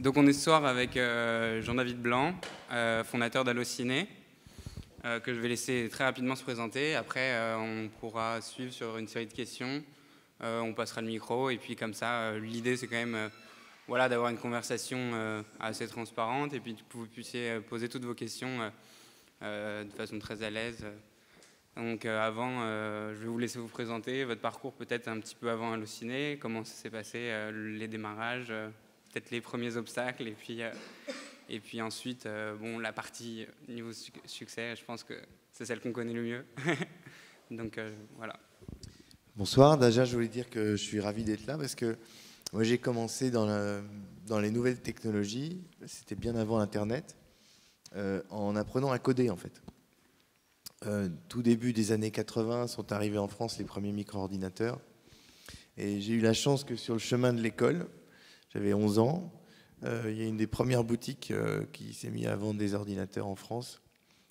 Donc on est ce soir avec Jean-David Blanc, fondateur d'Allociné, que je vais laisser très rapidement se présenter. Après, on pourra suivre sur une série de questions. On passera le micro et puis comme ça, l'idée c'est quand même voilà, d'avoir une conversation assez transparente et puis que vous puissiez poser toutes vos questions de façon très à l'aise. Donc avant, je vais vous laisser vous présenter votre parcours peut-être un petit peu avant Allociné, comment ça s'est passé, les démarrages, peut-être les premiers obstacles et puis ensuite bon, la partie niveau succès, je pense que c'est celle qu'on connaît le mieux. Donc voilà. Bonsoir, déjà je voulais dire que je suis ravi d'être là parce que moi j'ai commencé dans les nouvelles technologies, c'était bien avant Internet, en apprenant à coder en fait. Tout début des années 80 sont arrivés en France les premiers micro-ordinateurs et j'ai eu la chance que sur le chemin de l'école, j'avais 11 ans, il y a une des premières boutiques qui s'est mise à vendre des ordinateurs en France,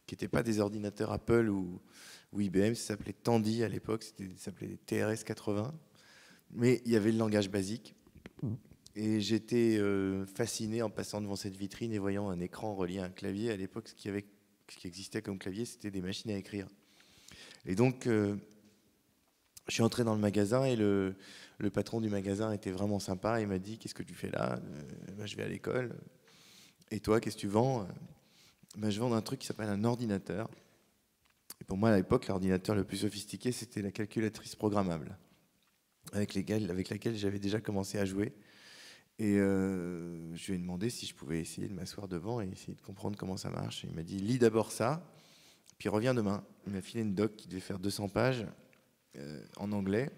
qui n'étaient pas des ordinateurs Apple ou IBM, ça s'appelait Tandy à l'époque, ça s'appelait TRS 80, mais il y avait le langage basique. Et j'étais fasciné en passant devant cette vitrine et voyant un écran relié à un clavier. À l'époque, ce qui existait comme clavier, c'était des machines à écrire. Et donc, je suis entré dans le magasin et le patron du magasin était vraiment sympa. Il m'a dit, qu'est-ce que tu fais là? Ben, je vais à l'école. Et toi, qu'est-ce que tu vends? Ben, je vends un truc qui s'appelle un ordinateur. Et pour moi, à l'époque, l'ordinateur le plus sophistiqué, c'était la calculatrice programmable, avec laquelle j'avais déjà commencé à jouer. Et je lui ai demandé si je pouvais essayer de m'asseoir devant et essayer de comprendre comment ça marche. Et il m'a dit, lis d'abord ça, puis reviens demain. Il m'a filé une doc qui devait faire 200 pages en anglais,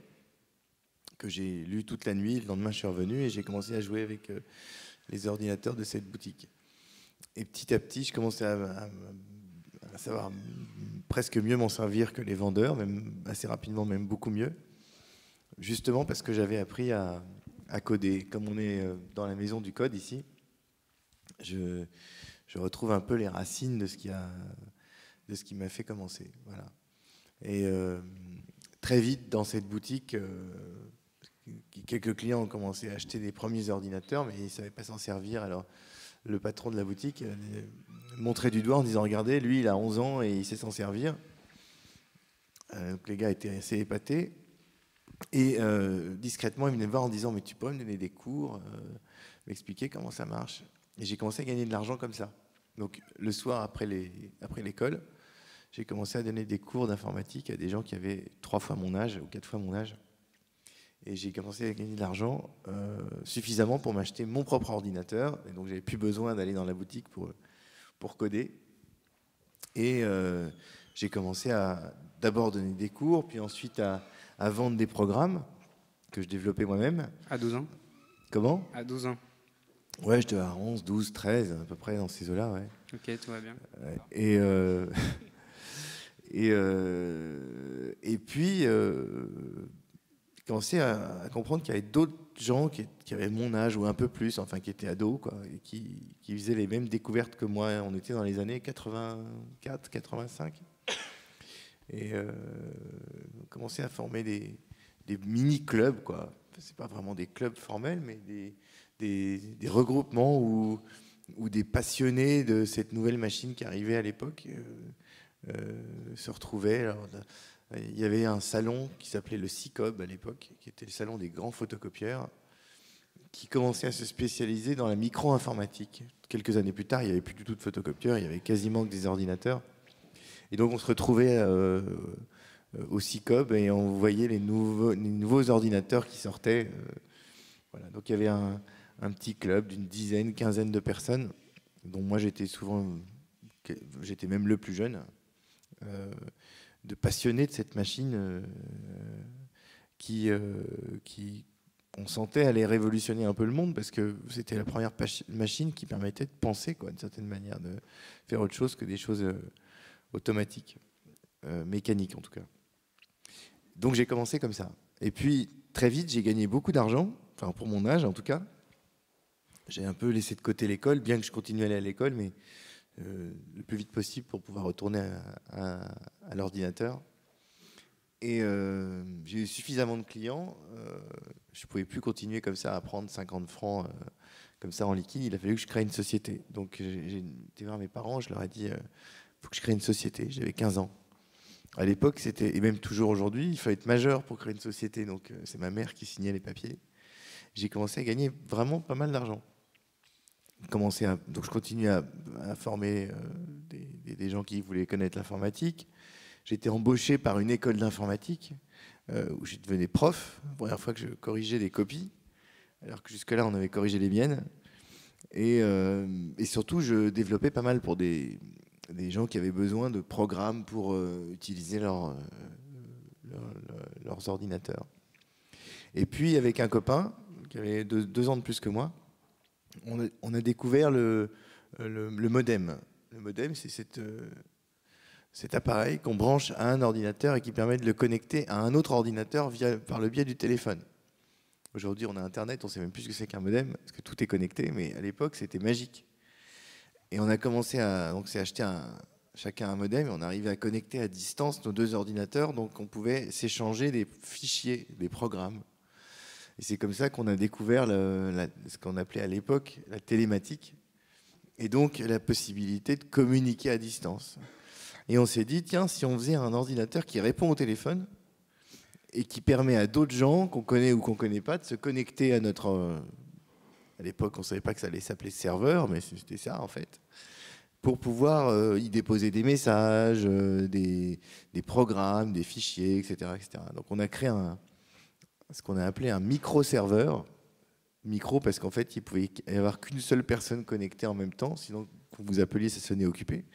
que j'ai lu toute la nuit. Le lendemain, je suis revenu et j'ai commencé à jouer avec les ordinateurs de cette boutique. Et petit à petit, je commençais à savoir presque mieux m'en servir que les vendeurs, même assez rapidement, même beaucoup mieux. Justement parce que j'avais appris à coder. Comme on est dans la maison du code ici, je retrouve un peu les racines de ce qui m'a fait commencer. Voilà. Et très vite, dans cette boutique, quelques clients ont commencé à acheter des premiers ordinateurs, mais ils ne savaient pas s'en servir. Alors, le patron de la boutique montrait du doigt en disant « Regardez, lui, il a 11 ans et il sait s'en servir. » Donc les gars étaient assez épatés. Et discrètement, il venait me voir en disant « Mais tu pourrais me donner des cours, m'expliquer comment ça marche ?» Et j'ai commencé à gagner de l'argent comme ça. Donc le soir, après l'école, j'ai commencé à donner des cours d'informatique à des gens qui avaient 3 fois mon âge ou 4 fois mon âge. Et j'ai commencé à gagner de l'argent suffisamment pour m'acheter mon propre ordinateur. Et donc j'avais plus besoin d'aller dans la boutique pour coder. Et j'ai commencé à d'abord donner des cours, puis ensuite à vendre des programmes que je développais moi-même. À 12 ans? Comment? À 12 ans. Ouais, j'étais à 11, 12, 13, à peu près dans ces eaux-là, ouais. Ok, tout va bien. Et puis, j'ai commencé à comprendre qu'il y avait d'autres gens qui avaient mon âge ou un peu plus, enfin qui étaient ados, quoi, et qui faisaient les mêmes découvertes que moi. On était dans les années 84, 85. Et on commençait à former des mini-clubs, quoi. C'est pas vraiment des clubs formels, mais des regroupements où des passionnés de cette nouvelle machine qui arrivait à l'époque se retrouvaient. Alors, il y avait un salon qui s'appelait le CICOB à l'époque, qui était le salon des grands photocopieurs, qui commençait à se spécialiser dans la micro-informatique. Quelques années plus tard, il n'y avait plus du tout de photocopieurs, il y avait quasiment que des ordinateurs. Et donc on se retrouvait au CICOB et on voyait les nouveaux ordinateurs qui sortaient. Voilà. Donc il y avait un petit club d'une dizaine, quinzaine de personnes, dont moi j'étais même le plus jeune, de passionnés de cette machine qui on sentait allait révolutionner un peu le monde parce que c'était la première machine qui permettait de penser, quoi, d'une certaine manière, de faire autre chose que des choses automatiques, mécaniques en tout cas. Donc j'ai commencé comme ça. Et puis très vite j'ai gagné beaucoup d'argent, enfin pour mon âge en tout cas. J'ai un peu laissé de côté l'école, bien que je continue à aller à l'école, mais le plus vite possible pour pouvoir retourner à l'ordinateur. Et j'ai eu suffisamment de clients, je ne pouvais plus continuer comme ça à prendre 50 francs comme ça en liquide, il a fallu que je crée une société. Donc j'ai été voir mes parents, je leur ai dit, faut que je crée une société. J'avais 15 ans. À l'époque, c'était, et même toujours aujourd'hui, il fallait être majeur pour créer une société. Donc c'est ma mère qui signait les papiers. J'ai commencé à gagner vraiment pas mal d'argent. Donc je continue à former des gens qui voulaient connaître l'informatique. J'ai été embauché par une école d'informatique où je devenais prof. La première fois que je corrigeais des copies, alors que jusque-là, on avait corrigé les miennes. Et surtout, je développais pas mal pour des gens qui avaient besoin de programmes pour utiliser leurs ordinateurs. Et puis, avec un copain qui avait 2 ans de plus que moi, on a découvert le modem. Le modem, c'est cet appareil qu'on branche à un ordinateur et qui permet de le connecter à un autre ordinateur par le biais du téléphone. Aujourd'hui, on a Internet, on ne sait même plus ce que c'est qu'un modem, parce que tout est connecté, mais à l'époque, c'était magique. Et on a commencé donc c'est acheté chacun un modem, et on arrivait à connecter à distance nos 2 ordinateurs, donc on pouvait s'échanger des fichiers, des programmes. Et c'est comme ça qu'on a découvert ce qu'on appelait à l'époque la télématique, et donc la possibilité de communiquer à distance. Et on s'est dit, tiens, si on faisait un ordinateur qui répond au téléphone et qui permet à d'autres gens qu'on connaît ou qu'on ne connaît pas de se connecter à notre... à l'époque, on ne savait pas que ça allait s'appeler serveur, mais c'était ça en fait, pour pouvoir y déposer des messages, des programmes, des fichiers, etc., etc. Donc on a créé ce qu'on a appelé un micro-serveur. Micro parce qu'en fait, il ne pouvait y avoir qu'une seule personne connectée en même temps, sinon quand vous appeliez, ça sonnait occupé.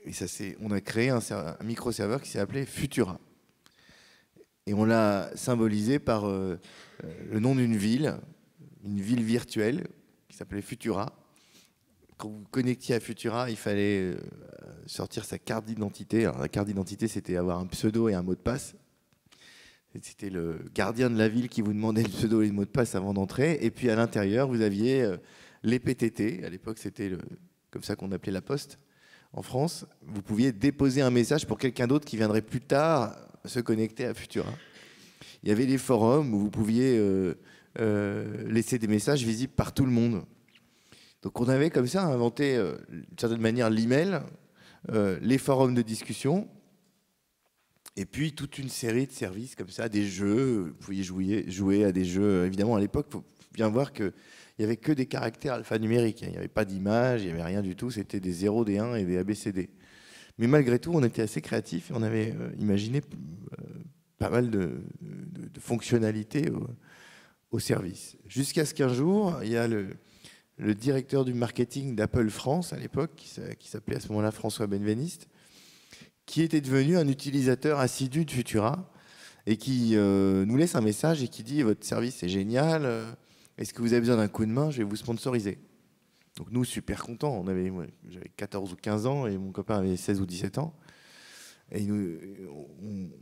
Et on a créé un micro-serveur qui s'est appelé Futura. Et on l'a symbolisé par le nom d'une ville, une ville virtuelle qui s'appelait Futura. Quand vous connectiez à Futura, il fallait sortir sa carte d'identité. Alors la carte d'identité, c'était avoir un pseudo et un mot de passe. C'était le gardien de la ville qui vous demandait le pseudo et le mot de passe avant d'entrer. Et puis à l'intérieur, vous aviez les PTT. À l'époque, c'était comme ça qu'on appelait la poste. En France, vous pouviez déposer un message pour quelqu'un d'autre qui viendrait plus tard se connecter à Futura. Il y avait des forums où vous pouviez laisser des messages visibles par tout le monde. Donc on avait comme ça inventé, d'une certaine manière, l'email, les forums de discussion, et puis toute une série de services comme ça, des jeux. Vous pouviez jouer à des jeux. Évidemment, à l'époque, il faut bien voir qu'il n'y avait que des caractères alphanumériques. Il n'y avait pas d'image, il n'y avait rien du tout. C'était des 0, des 1 et des ABCD. Mais malgré tout, on était assez créatifs et on avait imaginé pas mal de fonctionnalités au service. Jusqu'à ce qu'un jour, il y a le directeur du marketing d'Apple France, à l'époque, qui s'appelait à ce moment-là François Benveniste, qui était devenu un utilisateur assidu de Futura et qui nous laisse un message et qui dit « Votre service est génial, est-ce que vous avez besoin d'un coup de main? Je vais vous sponsoriser. » Donc nous, super contents. J'avais 14 ou 15 ans et mon copain avait 16 ou 17 ans. Et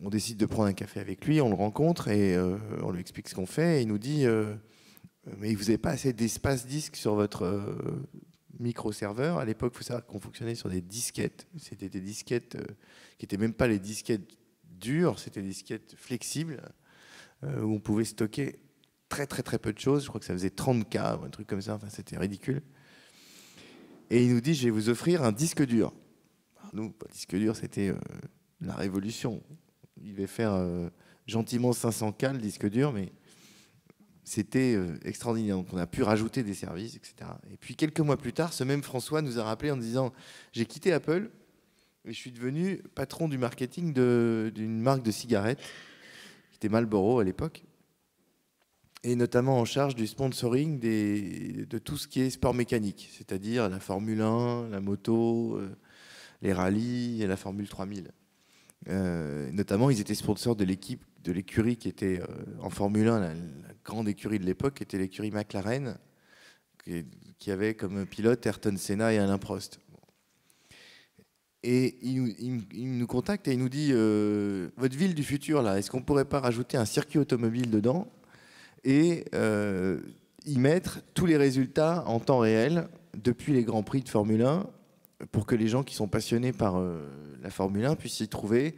on décide de prendre un café avec lui, on le rencontre et on lui explique ce qu'on fait. Et il nous dit mais vous n'avez pas assez d'espace disque sur votre micro-serveur. À l'époque, il faut savoir qu'on fonctionnait sur des disquettes. C'était des disquettes qui n'étaient même pas les disquettes dures, c'était des disquettes flexibles où on pouvait stocker très très très peu de choses. Je crois que ça faisait 30K ou un truc comme ça. Enfin, c'était ridicule. Et il nous dit, je vais vous offrir un disque dur. Alors nous, le disque dur, c'était la révolution. Il devait faire gentiment 500K le disque dur, mais c'était extraordinaire. Donc on a pu rajouter des services, etc. Et puis quelques mois plus tard, ce même François nous a rappelé en disant, j'ai quitté Apple et je suis devenu patron du marketing d'une marque de cigarettes, qui était Marlboro à l'époque, et notamment en charge du sponsoring de tout ce qui est sport mécanique, c'est-à-dire la Formule 1, la moto, les rallyes et la Formule 3000. Notamment, ils étaient sponsors de l'écurie qui était en Formule 1, la grande écurie de l'époque, qui était l'écurie McLaren, qui avait comme pilote Ayrton Senna et Alain Prost. Et il nous contacte et il nous dit votre ville du futur, là, est-ce qu'on ne pourrait pas rajouter un circuit automobile dedans et y mettre tous les résultats en temps réel depuis les Grands Prix de Formule 1 pour que les gens qui sont passionnés par la Formule 1 puissent y trouver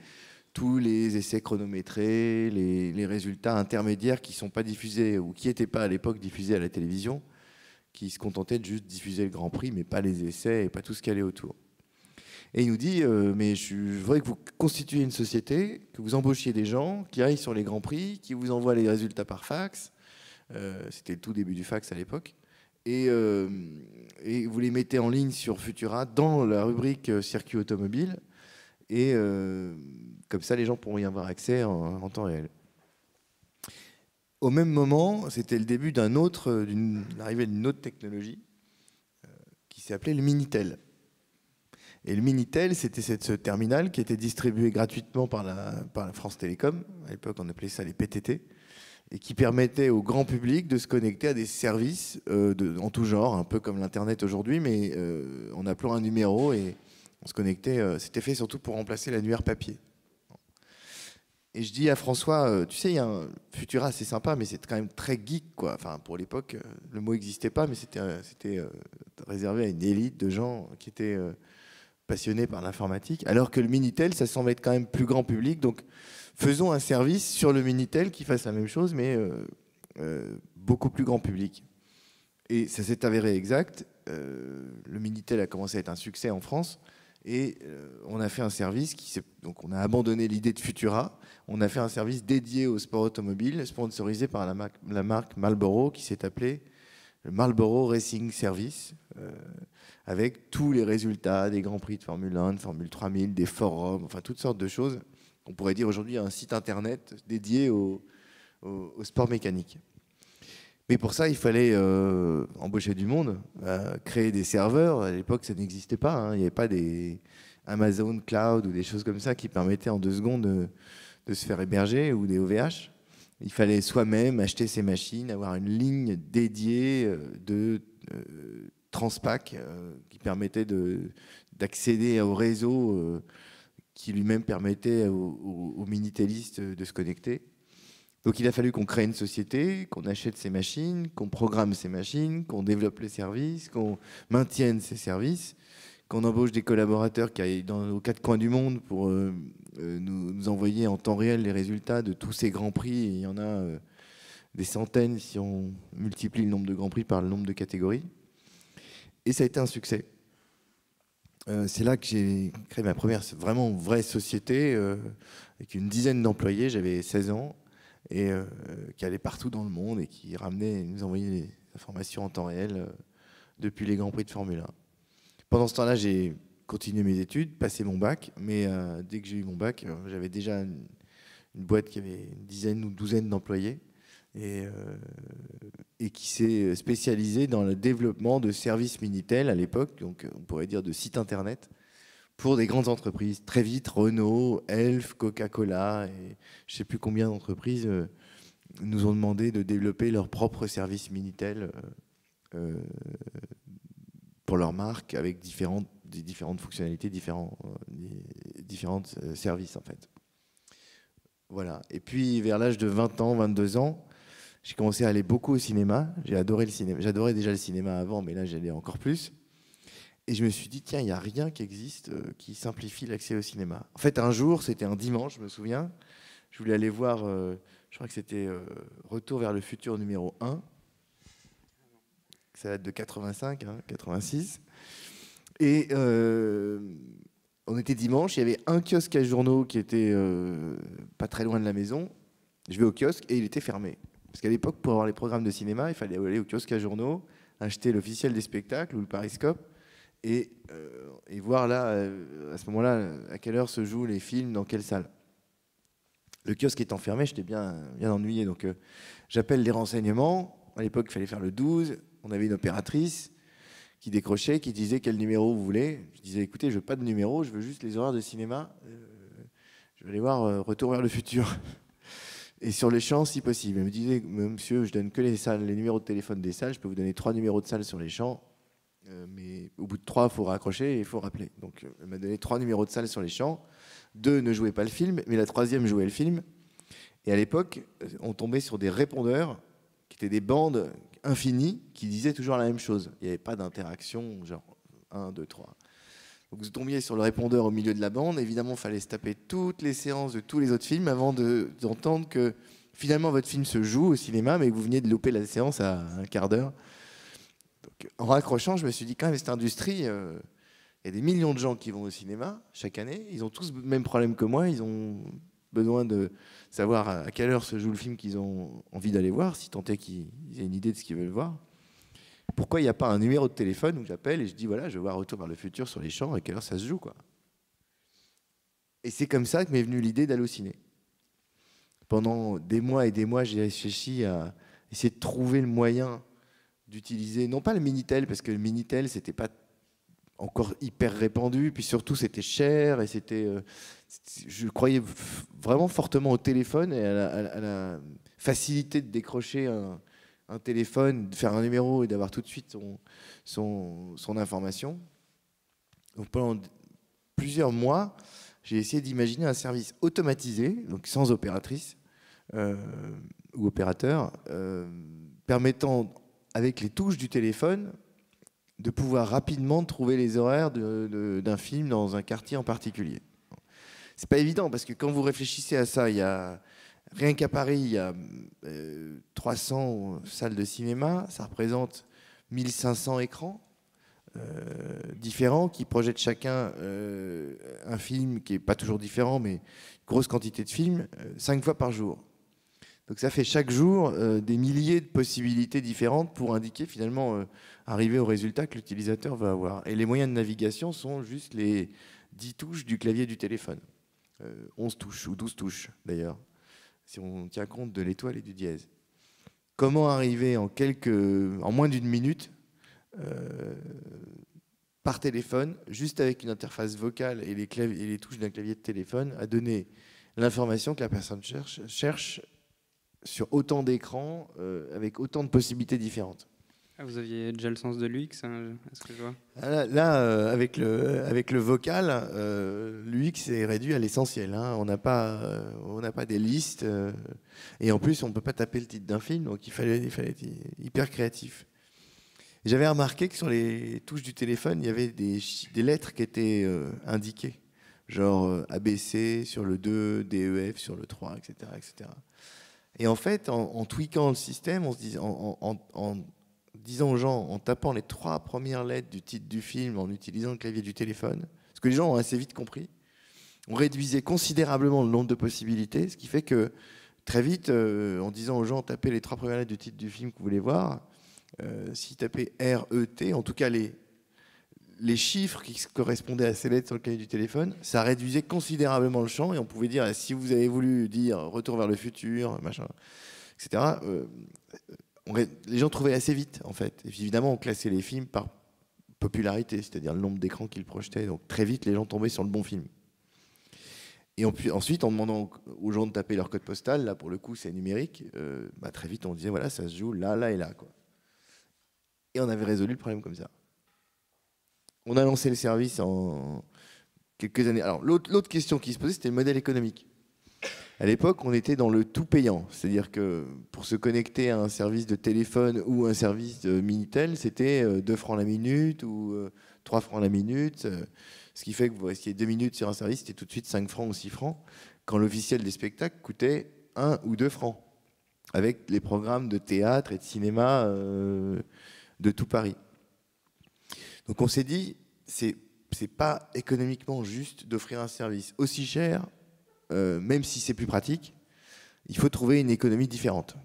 tous les essais chronométrés, les résultats intermédiaires qui ne sont pas diffusés ou qui n'étaient pas à l'époque diffusés à la télévision, qui se contentait de juste diffuser le Grand Prix, mais pas les essais et pas tout ce qui allait autour. Et il nous dit, mais je voudrais que vous constituiez une société, que vous embauchiez des gens qui aillent sur les Grands Prix, qui vous envoient les résultats par fax. C'était le tout début du fax à l'époque. Et vous les mettez en ligne sur Futura dans la rubrique circuit automobile. Et comme ça, les gens pourront y avoir accès en temps réel. Au même moment, c'était le début l'arrivée d'une autre technologie qui s'appelait le Minitel. Et le Minitel, c'était ce terminal qui était distribué gratuitement par la France Télécom. À l'époque, on appelait ça les PTT. Et qui permettait au grand public de se connecter à des services en tout genre, un peu comme l'Internet aujourd'hui, mais en appelant un numéro et on se connectait. C'était fait surtout pour remplacer l'annuaire papier. Et je dis à François, tu sais, il y a un Futura, c'est sympa, mais c'est quand même très geek, quoi. Enfin, pour l'époque, le mot n'existait pas, mais c'était réservé à une élite de gens qui étaient passionnés par l'informatique. Alors que le Minitel, ça semble être quand même plus grand public. Donc, faisons un service sur le Minitel qui fasse la même chose, mais beaucoup plus grand public. Et ça s'est avéré exact. Le Minitel a commencé à être un succès en France. Et on a fait un service donc on a abandonné l'idée de Futura. On a fait un service dédié au sport automobile, sponsorisé par la marque Marlboro, qui s'est appelé le Marlboro Racing Service, avec tous les résultats des Grands Prix de Formule 1, de Formule 3000, des forums, enfin toutes sortes de choses. On pourrait dire aujourd'hui un site internet dédié au sport mécanique. Mais pour ça, il fallait embaucher du monde, créer des serveurs. À l'époque, ça n'existait pas. Hein. Il n'y avait pas des Amazon Cloud ou des choses comme ça qui permettaient en 2 secondes de se faire héberger, ou des OVH. Il fallait soi-même acheter ces machines, avoir une ligne dédiée de Transpac qui permettait d'accéder au réseau qui lui-même permettait aux Minitelistes de se connecter. Donc il a fallu qu'on crée une société, qu'on achète ces machines, qu'on programme ces machines, qu'on développe les services, qu'on maintienne ces services, qu'on embauche des collaborateurs qui aillent aux 4 coins du monde pour nous envoyer en temps réel les résultats de tous ces grands prix. Et il y en a des centaines si on multiplie le nombre de grands prix par le nombre de catégories. Et ça a été un succès. C'est là que j'ai créé ma première vraiment vraie société avec une dizaine d'employés. J'avais 16 ans. Et qui allait partout dans le monde et qui nous envoyait les informations en temps réel depuis les Grands Prix de Formule 1. Pendant ce temps-là, j'ai continué mes études, passé mon bac, mais dès que j'ai eu mon bac, j'avais déjà une boîte qui avait une dizaine ou 12 d'employés et qui s'est spécialisée dans le développement de services Minitel à l'époque, donc on pourrait dire de sites internet, pour des grandes entreprises. Très vite, Renault, Elf, Coca-Cola, et je ne sais plus combien d'entreprises nous ont demandé de développer leur propre service Minitel pour leur marque, avec différentes fonctionnalités, différents services en fait. Voilà. Et puis vers l'âge de 20 ans, 22 ans, j'ai commencé à aller beaucoup au cinéma. J'ai adoré le cinéma. J'adorais déjà le cinéma avant, mais là j'allais encore plus. Et je me suis dit, tiens, il n'y a rien qui existe qui simplifie l'accès au cinéma. En fait, un jour, c'était un dimanche, je me souviens, je voulais aller voir, je crois que c'était Retour vers le futur numéro 1. Ça date de 85, 86. Et on était dimanche, il y avait un kiosque à journaux qui était pas très loin de la maison. Je vais au kiosque et il était fermé. Parce qu'à l'époque, pour avoir les programmes de cinéma, il fallait aller au kiosque à journaux, acheter l'officiel des spectacles ou le Pariscope. Et voir là, à ce moment-là, à quelle heure se jouent les films, dans quelle salle. Le kiosque étant fermé, j'étais bien ennuyé. Donc j'appelle les renseignements. À l'époque, il fallait faire le 12. On avait une opératrice qui décrochait, qui disait quel numéro vous voulez. Je disais, écoutez, je veux pas de numéro, je veux juste les horaires de cinéma. Je vais aller voir Retour vers le futur. Et sur les champs, si possible. Elle me disait, monsieur, je donne que les salles, les numéros de téléphone des salles. Je peux vous donner 3 numéros de salles sur les champs. Mais au bout de 3, il faut raccrocher et il faut rappeler. Donc, elle m'a donné 3 numéros de salle sur les champs. 2 ne jouaient pas le film, mais la 3e jouait le film. Et à l'époque, on tombait sur des répondeurs qui étaient des bandes infinies qui disaient toujours la même chose. Il n'y avait pas d'interaction, genre 1, 2, 3. Donc, vous tombiez sur le répondeur au milieu de la bande. Évidemment, il fallait se taper toutes les séances de tous les autres films avant d'entendre que finalement votre film se joue au cinéma, mais que vous veniez de louper la séance à un quart d'heure. Donc, en raccrochant, je me suis dit, quand même, cette industrie, il y a des millions de gens qui vont au cinéma chaque année. Ils ont tous le même problème que moi. Ils ont besoin de savoir à quelle heure se joue le film qu'ils ont envie d'aller voir, si tant est qu'ils aient une idée de ce qu'ils veulent voir. Pourquoi il n'y a pas un numéro de téléphone où j'appelle et je dis, voilà, je veux voir Retour vers le futur sur les champs, à quelle heure ça se joue, quoi. Et c'est comme ça que m'est venue l'idée d'Allociné. Pendant des mois et des mois, j'ai réfléchi à essayer de trouver le moyen d'utiliser, non pas le Minitel, parce que le Minitel, c'était pas encore hyper répandu, puis surtout c'était cher, et je croyais vraiment fortement au téléphone et à la facilité de décrocher un téléphone, de faire un numéro et d'avoir tout de suite son information. Donc pendant plusieurs mois, j'ai essayé d'imaginer un service automatisé, donc sans opératrice ou opérateur, permettant, avec les touches du téléphone, de pouvoir rapidement trouver les horaires d'un film dans un quartier en particulier. C'est pas évident, parce que quand vous réfléchissez à ça, rien qu'à Paris, il y a 300 salles de cinéma, ça représente 1500 écrans différents qui projettent chacun un film qui n'est pas toujours différent, mais une grosse quantité de films, 5 fois par jour. Donc ça fait chaque jour des milliers de possibilités différentes pour indiquer finalement arriver au résultat que l'utilisateur va avoir. Et les moyens de navigation sont juste les 10 touches du clavier du téléphone. 11 touches ou 12 touches d'ailleurs, si on tient compte de l'étoile et du dièse. Comment arriver en moins d'une minute par téléphone, juste avec une interface vocale et les touches d'un clavier de téléphone, à donner l'information que la personne cherche sur autant d'écrans, avec autant de possibilités différentes. Ah, vous aviez déjà le sens de l'UX, hein, est-ce que je vois? Là, avec le vocal, l'UX est réduit à l'essentiel. Hein. On n'a pas des listes. Et en plus, on ne peut pas taper le titre d'un film, donc il fallait être hyper créatif. J'avais remarqué que sur les touches du téléphone, il y avait des lettres qui étaient indiquées, genre ABC sur le 2, DEF sur le 3, etc. etc. Et en fait, en tweakant le système, en disant aux gens, en tapant les 3 premières lettres du titre du film, en utilisant le clavier du téléphone, ce que les gens ont assez vite compris, on réduisait considérablement le nombre de possibilités, ce qui fait que très vite, en disant aux gens, tapez les 3 premières lettres du titre du film que vous voulez voir, s'ils tapaient RET, en tout cas les chiffres qui correspondaient à ces lettres sur le clavier du téléphone, ça réduisait considérablement le champ et on pouvait dire, si vous avez voulu dire Retour vers le futur, machin, etc., les gens trouvaient assez vite, en fait. Et puis, évidemment, on classait les films par popularité, c'est-à-dire le nombre d'écrans qu'ils projetaient. Donc très vite, les gens tombaient sur le bon film. Et ensuite, en demandant aux gens de taper leur code postal, là, pour le coup, c'est numérique, très vite, on disait, voilà, ça se joue là, là et là, quoi. Et on avait résolu le problème comme ça. On a lancé le service en quelques années. Alors, l'autre question qui se posait, c'était le modèle économique. À l'époque, on était dans le tout payant. C'est-à-dire que pour se connecter à un service de téléphone ou un service de Minitel, c'était 2 francs la minute ou 3 francs la minute. Ce qui fait que vous restiez 2 minutes sur un service, c'était tout de suite 5 francs ou 6 francs, quand l'officiel des spectacles coûtait 1 ou 2 francs, avec les programmes de théâtre et de cinéma de tout Paris. Donc on s'est dit, c'est pas économiquement juste d'offrir un service aussi cher, même si c'est plus pratique, il faut trouver une économie différente.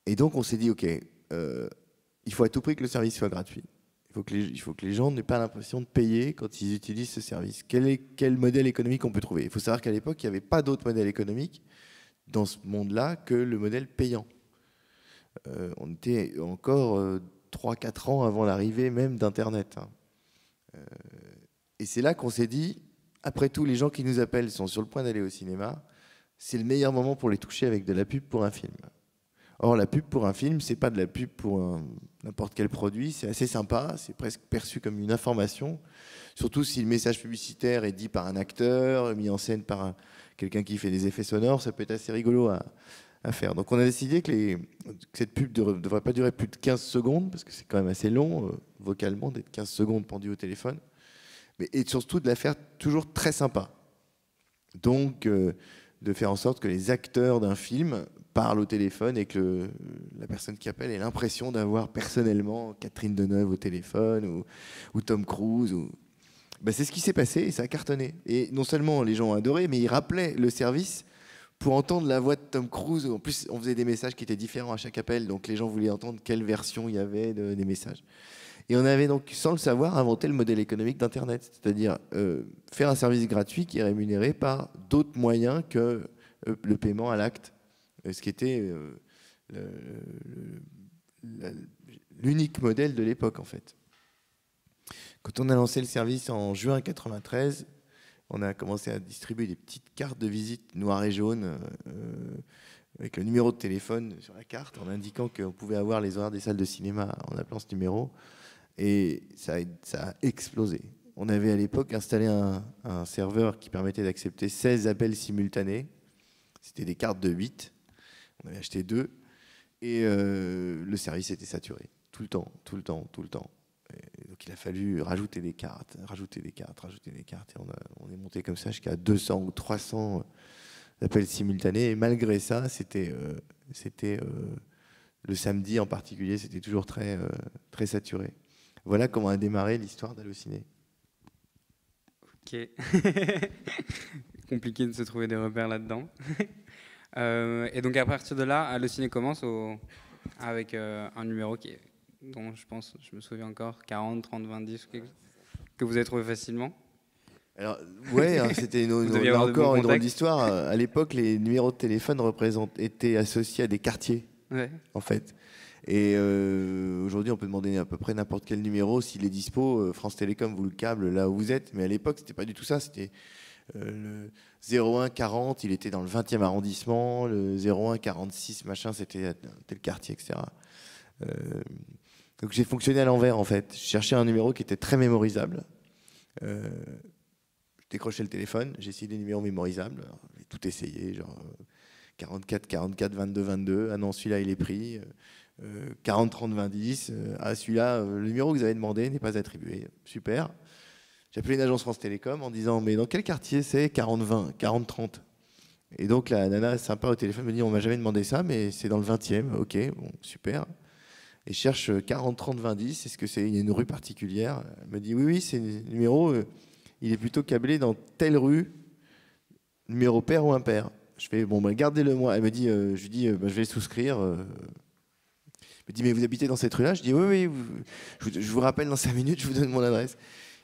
Et donc on s'est dit, ok, il faut à tout prix que le service soit gratuit. Il faut que les gens n'aient pas l'impression de payer quand ils utilisent ce service. Quel modèle économique on peut trouver? Il faut savoir qu'à l'époque, il n'y avait pas d'autre modèle économique dans ce monde-là que le modèle payant. On était encore 3-4 ans avant l'arrivée même d'Internet. Et c'est là qu'on s'est dit, après tout, les gens qui nous appellent sont sur le point d'aller au cinéma, c'est le meilleur moment pour les toucher avec de la pub pour un film. Or, la pub pour un film, c'est pas de la pub pour n'importe quel produit, c'est assez sympa, c'est presque perçu comme une information, surtout si le message publicitaire est dit par un acteur, mis en scène par quelqu'un qui fait des effets sonores, ça peut être assez rigolo à faire. Donc on a décidé que cette pub ne devrait pas durer plus de 15 secondes, parce que c'est quand même assez long, vocalement, d'être 15 secondes pendu au téléphone, et surtout de la faire toujours très sympa. Donc de faire en sorte que les acteurs d'un film parle au téléphone et que la personne qui appelle ait l'impression d'avoir personnellement Catherine Deneuve au téléphone ou Tom Cruise. C'est ce qui s'est passé et ça a cartonné. Et non seulement les gens ont adoré, mais ils rappelaient le service pour entendre la voix de Tom Cruise. En plus, on faisait des messages qui étaient différents à chaque appel, donc les gens voulaient entendre quelle version il y avait des messages. Et on avait donc, sans le savoir, inventé le modèle économique d'Internet, c'est-à-dire faire un service gratuit qui est rémunéré par d'autres moyens que le paiement à l'acte, ce qui était l'unique modèle de l'époque en fait. Quand on a lancé le service en juin 1993, on a commencé à distribuer des petites cartes de visite noires et jaunes avec le numéro de téléphone sur la carte en indiquant qu'on pouvait avoir les horaires des salles de cinéma en appelant ce numéro. Et ça a explosé. On avait à l'époque installé un serveur qui permettait d'accepter 16 appels simultanés. C'était des cartes de 8. On avait acheté 2. Et le service était saturé. Tout le temps. Et donc il a fallu rajouter des cartes. Et on est monté comme ça jusqu'à 200 ou 300 appels simultanés. Et malgré ça, c'était le samedi en particulier, c'était toujours très saturé. Voilà comment a démarré l'histoire d'Allociné. Ok. Compliqué de se trouver des repères là-dedans. Et donc à partir de là, Allociné commence avec un numéro dont je me souviens encore, 40, 30, 20, 10, que vous avez trouvé facilement. Alors, ouais, c'était encore une drôle d'histoire. À l'époque, les numéros de téléphone étaient associés à des quartiers, en fait. Et aujourd'hui, on peut demander à peu près n'importe quel numéro. S'il est dispo, France Télécom vous le câble là où vous êtes. Mais à l'époque, c'était pas du tout ça. C'était le 01 40, il était dans le 20e arrondissement. Le 01 46, machin, c'était tel quartier, etc. Donc j'ai fonctionné à l'envers, en fait. Je cherchais un numéro qui était très mémorisable. Je décrochais le téléphone, j'ai essayé des numéros mémorisables. J'ai tout essayé, genre 44, 44, 22, 22. Ah non, celui-là, il est pris. 40, 30, 20, 10. Ah, celui-là, le numéro que vous avez demandé n'est pas attribué. Super. J'ai appelé une agence France Télécom en disant, mais dans quel quartier c'est 40, 20, 40, 30? Et donc la nana sympa au téléphone me dit, on m'a jamais demandé ça, mais c'est dans le 20e. Ok, bon, super. Et je cherche 40, 30, 20, 10. Est-ce que c'est une rue particulière? Elle me dit, oui, c'est un numéro, il est plutôt câblé dans telle rue, numéro pair ou impair. Je fais, bon, gardez-le moi. Elle me dit, je lui dis, je vais souscrire. Elle me dit, mais vous habitez dans cette rue-là? Je dis, oui, je vous rappelle dans 5 minutes, je vous donne mon adresse.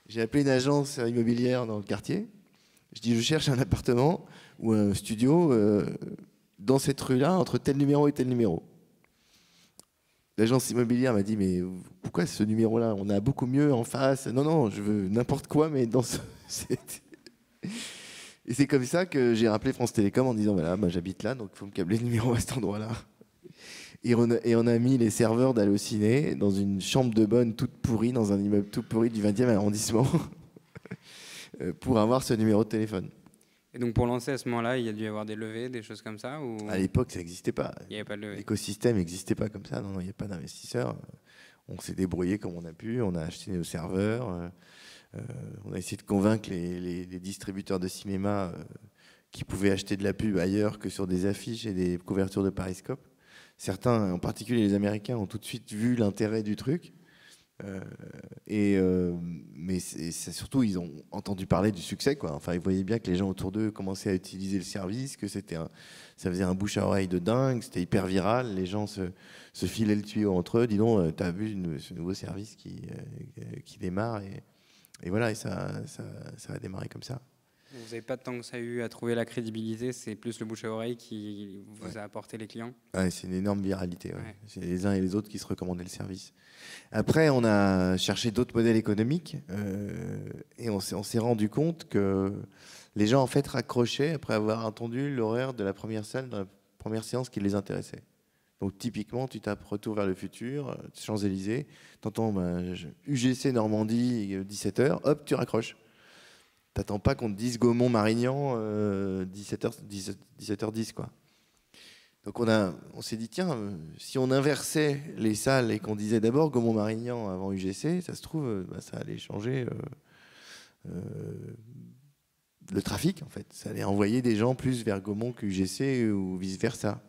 J'ai appelé une agence immobilière dans le quartier. Je dis, je cherche un appartement ou un studio dans cette rue-là, entre tel numéro et tel numéro. L'agence immobilière m'a dit, mais pourquoi ce numéro-là? On a beaucoup mieux en face. Non, je veux n'importe quoi, mais dans ce... Et c'est comme ça que j'ai rappelé France Télécom en disant, voilà, j'habite là, donc il faut me câbler le numéro à cet endroit-là. Et on a mis les serveurs d'Allociné dans une chambre de bonne toute pourrie, dans un immeuble tout pourri du 20e arrondissement, pour avoir ce numéro de téléphone. Et donc pour lancer à ce moment-là, il y a dû y avoir des levées, des choses comme ça ou... À l'époque, ça n'existait pas. Il n'y avait pas de levée. L'écosystème n'existait pas comme ça. Non, il n'y avait pas d'investisseurs. On s'est débrouillé comme on a pu. On a acheté nos serveurs. On a essayé de convaincre les distributeurs de cinéma qui pouvaient acheter de la pub ailleurs que sur des affiches et des couvertures de Pariscope. Certains, en particulier les Américains, ont tout de suite vu l'intérêt du truc. Mais surtout, ils ont entendu parler du succès, quoi. Enfin, ils voyaient bien que les gens autour d'eux commençaient à utiliser le service, que ça faisait un bouche à oreille de dingue, c'était hyper viral. Les gens se filaient le tuyau entre eux. Dis donc, t'as vu ce nouveau service qui démarre et voilà, et ça a démarré comme ça. Vous n'avez pas tant que ça eu à trouver la crédibilité, c'est plus le bouche à oreille qui vous a apporté les clients. Ouais, c'est une énorme viralité. Ouais. C'est les uns et les autres qui se recommandaient le service. Après, on a cherché d'autres modèles économiques et on s'est rendu compte que les gens en fait raccrochaient après avoir entendu l'horaire de la première salle, de la première séance qui les intéressait. Donc typiquement, tu tapes Retour vers le futur, Champs-Élysées, t'entends UGC Normandie, 17h, hop, tu raccroches. T'attends pas qu'on te dise Gaumont-Marignan 17h10 quoi. Donc on s'est dit tiens, si on inversait les salles et qu'on disait d'abord Gaumont-Marignan avant UGC, ça se trouve ça allait changer le trafic en fait. Ça allait envoyer des gens plus vers Gaumont qu'UGC ou vice versa.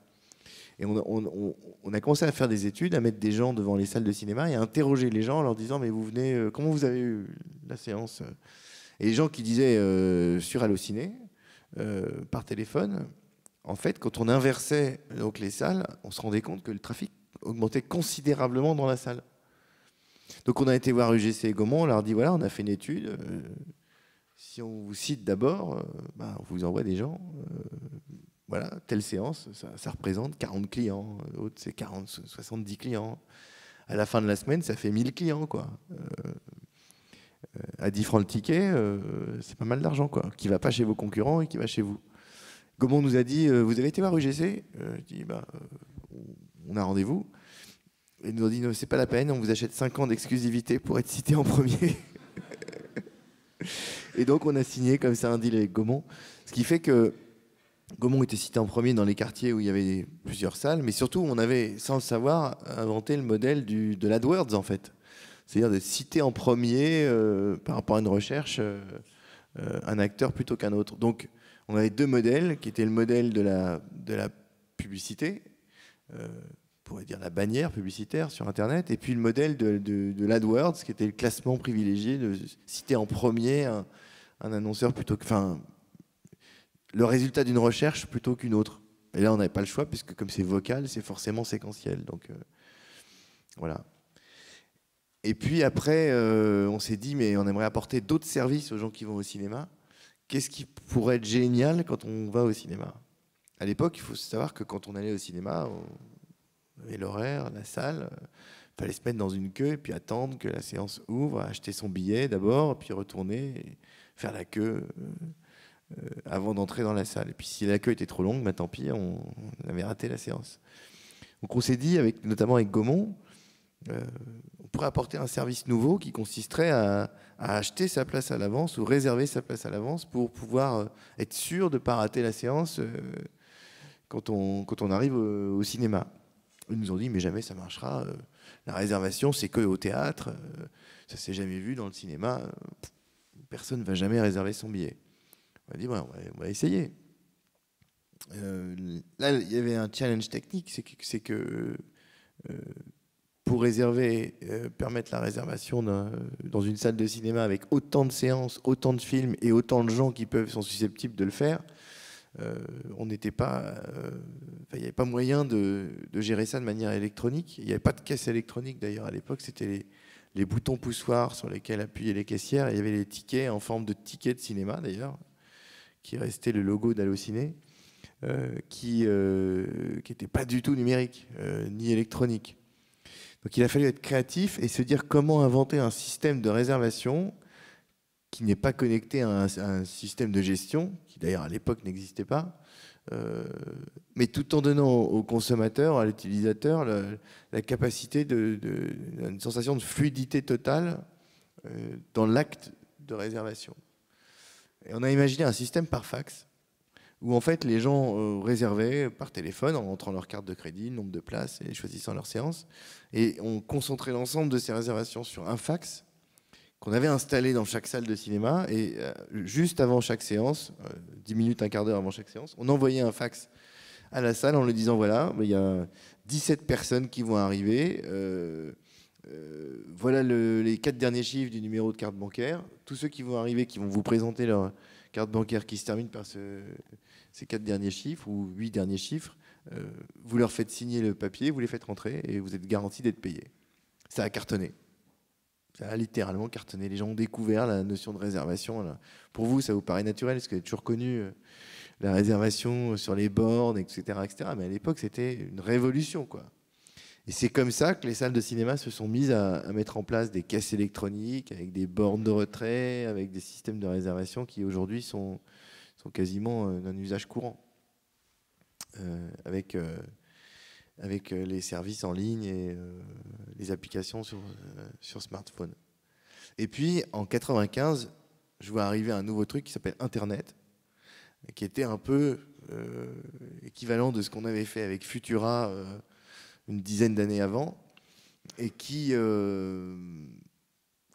Et on a commencé à faire des études, à mettre des gens devant les salles de cinéma et à interroger les gens en leur disant mais vous venez, comment vous avez eu la séance? Et les gens qui disaient sur Allociné, par téléphone, en fait, quand on inversait donc les salles, on se rendait compte que le trafic augmentait considérablement dans la salle. Donc on a été voir UGC et Gaumont, on leur dit voilà, on a fait une étude. Si on vous cite d'abord, on vous envoie des gens. Voilà, telle séance, ça représente 40 clients. L'autre, c'est 40, 70 clients. À la fin de la semaine, ça fait 1000 clients, quoi. À 10 francs le ticket, c'est pas mal d'argent, quoi. Qui va pas chez vos concurrents et qui va chez vous. Gaumont nous a dit, vous avez été voir UGC? Je dis, on a rendez-vous. Ils nous ont dit, c'est pas la peine, on vous achète 5 ans d'exclusivité pour être cité en premier. Et donc, on a signé comme ça un deal avec Gaumont. Ce qui fait que Gaumont était cité en premier dans les quartiers où il y avait plusieurs salles, mais surtout, on avait, sans le savoir, inventé le modèle de l'AdWords, en fait. C'est-à-dire de citer en premier, par rapport à une recherche, un acteur plutôt qu'un autre. Donc, on avait deux modèles, qui étaient le modèle de la publicité, on pourrait dire la bannière publicitaire sur Internet, et puis le modèle de l'AdWords, qui était le classement privilégié, de citer en premier un annonceur plutôt que... Enfin, le résultat d'une recherche plutôt qu'une autre. Et là, on n'avait pas le choix, puisque comme c'est vocal, c'est forcément séquentiel. Donc, voilà. Et puis après, on s'est dit, mais on aimerait apporter d'autres services aux gens qui vont au cinéma. Qu'est-ce qui pourrait être génial quand on va au cinéma? À l'époque, il faut savoir que quand on allait au cinéma, on avait l'horaire, la salle, il fallait se mettre dans une queue et puis attendre que la séance ouvre, acheter son billet d'abord, puis retourner et faire la queue avant d'entrer dans la salle. Et puis si la queue était trop longue, tant pis, on avait raté la séance. Donc on s'est dit, notamment avec Gaumont, on pourrait apporter un service nouveau qui consisterait à acheter sa place à l'avance ou réserver sa place à l'avance pour pouvoir être sûr de ne pas rater la séance quand on arrive au cinéma. Ils nous ont dit, mais jamais ça marchera. La réservation, c'est que au théâtre. Ça ne s'est jamais vu dans le cinéma. Personne ne va jamais réserver son billet. On a dit, ouais, on va essayer. Là, il y avait un challenge technique, c'est que pour réserver, permettre la réservation dans une salle de cinéma avec autant de séances, autant de films et autant de gens qui sont susceptibles de le faire, on n'était pas, il n'y avait pas moyen de gérer ça de manière électronique. Il n'y avait pas de caisse électronique d'ailleurs à l'époque, c'était les boutons poussoirs sur lesquels appuyaient les caissières. Il y avait les tickets en forme de tickets de cinéma d'ailleurs, qui restait le logo d'Allociné, qui n'était pas du tout numérique ni électronique. Donc il a fallu être créatif et se dire comment inventer un système de réservation qui n'est pas connecté à un système de gestion, qui d'ailleurs à l'époque n'existait pas, mais tout en donnant au consommateur, à l'utilisateur, la capacité une sensation de fluidité totale dans l'acte de réservation. Et on a imaginé un système par fax, où en fait les gens réservaient par téléphone en rentrant leur carte de crédit, le nombre de places et choisissant leur séance. Et on concentrait l'ensemble de ces réservations sur un fax qu'on avait installé dans chaque salle de cinéma. Et juste avant chaque séance, 10 minutes, un quart d'heure avant chaque séance, on envoyait un fax à la salle en lui disant voilà, il y a 17 personnes qui vont arriver. Voilà les 4 derniers chiffres du numéro de carte bancaire. Tous ceux qui vont arriver, qui vont vous présenter leur carte bancaire qui se termine par ces 4 derniers chiffres ou 8 derniers chiffres, vous leur faites signer le papier, vous les faites rentrer et vous êtes garanti d'être payé. Ça a cartonné. Ça a littéralement cartonné. Les gens ont découvert la notion de réservation. Là. Pour vous, ça vous paraît naturel, parce que vous avez toujours connu la réservation sur les bornes, etc., etc. Mais à l'époque, c'était une révolution, quoi. Et c'est comme ça que les salles de cinéma se sont mises à mettre en place des caisses électroniques, avec des bornes de retrait, avec des systèmes de réservation qui aujourd'hui sont quasiment d'un usage courant, avec les services en ligne et les applications sur smartphone. Et puis, en 95, je vois arriver un nouveau truc qui s'appelle Internet, qui était un peu équivalent de ce qu'on avait fait avec Futura une dizaine d'années avant, et qui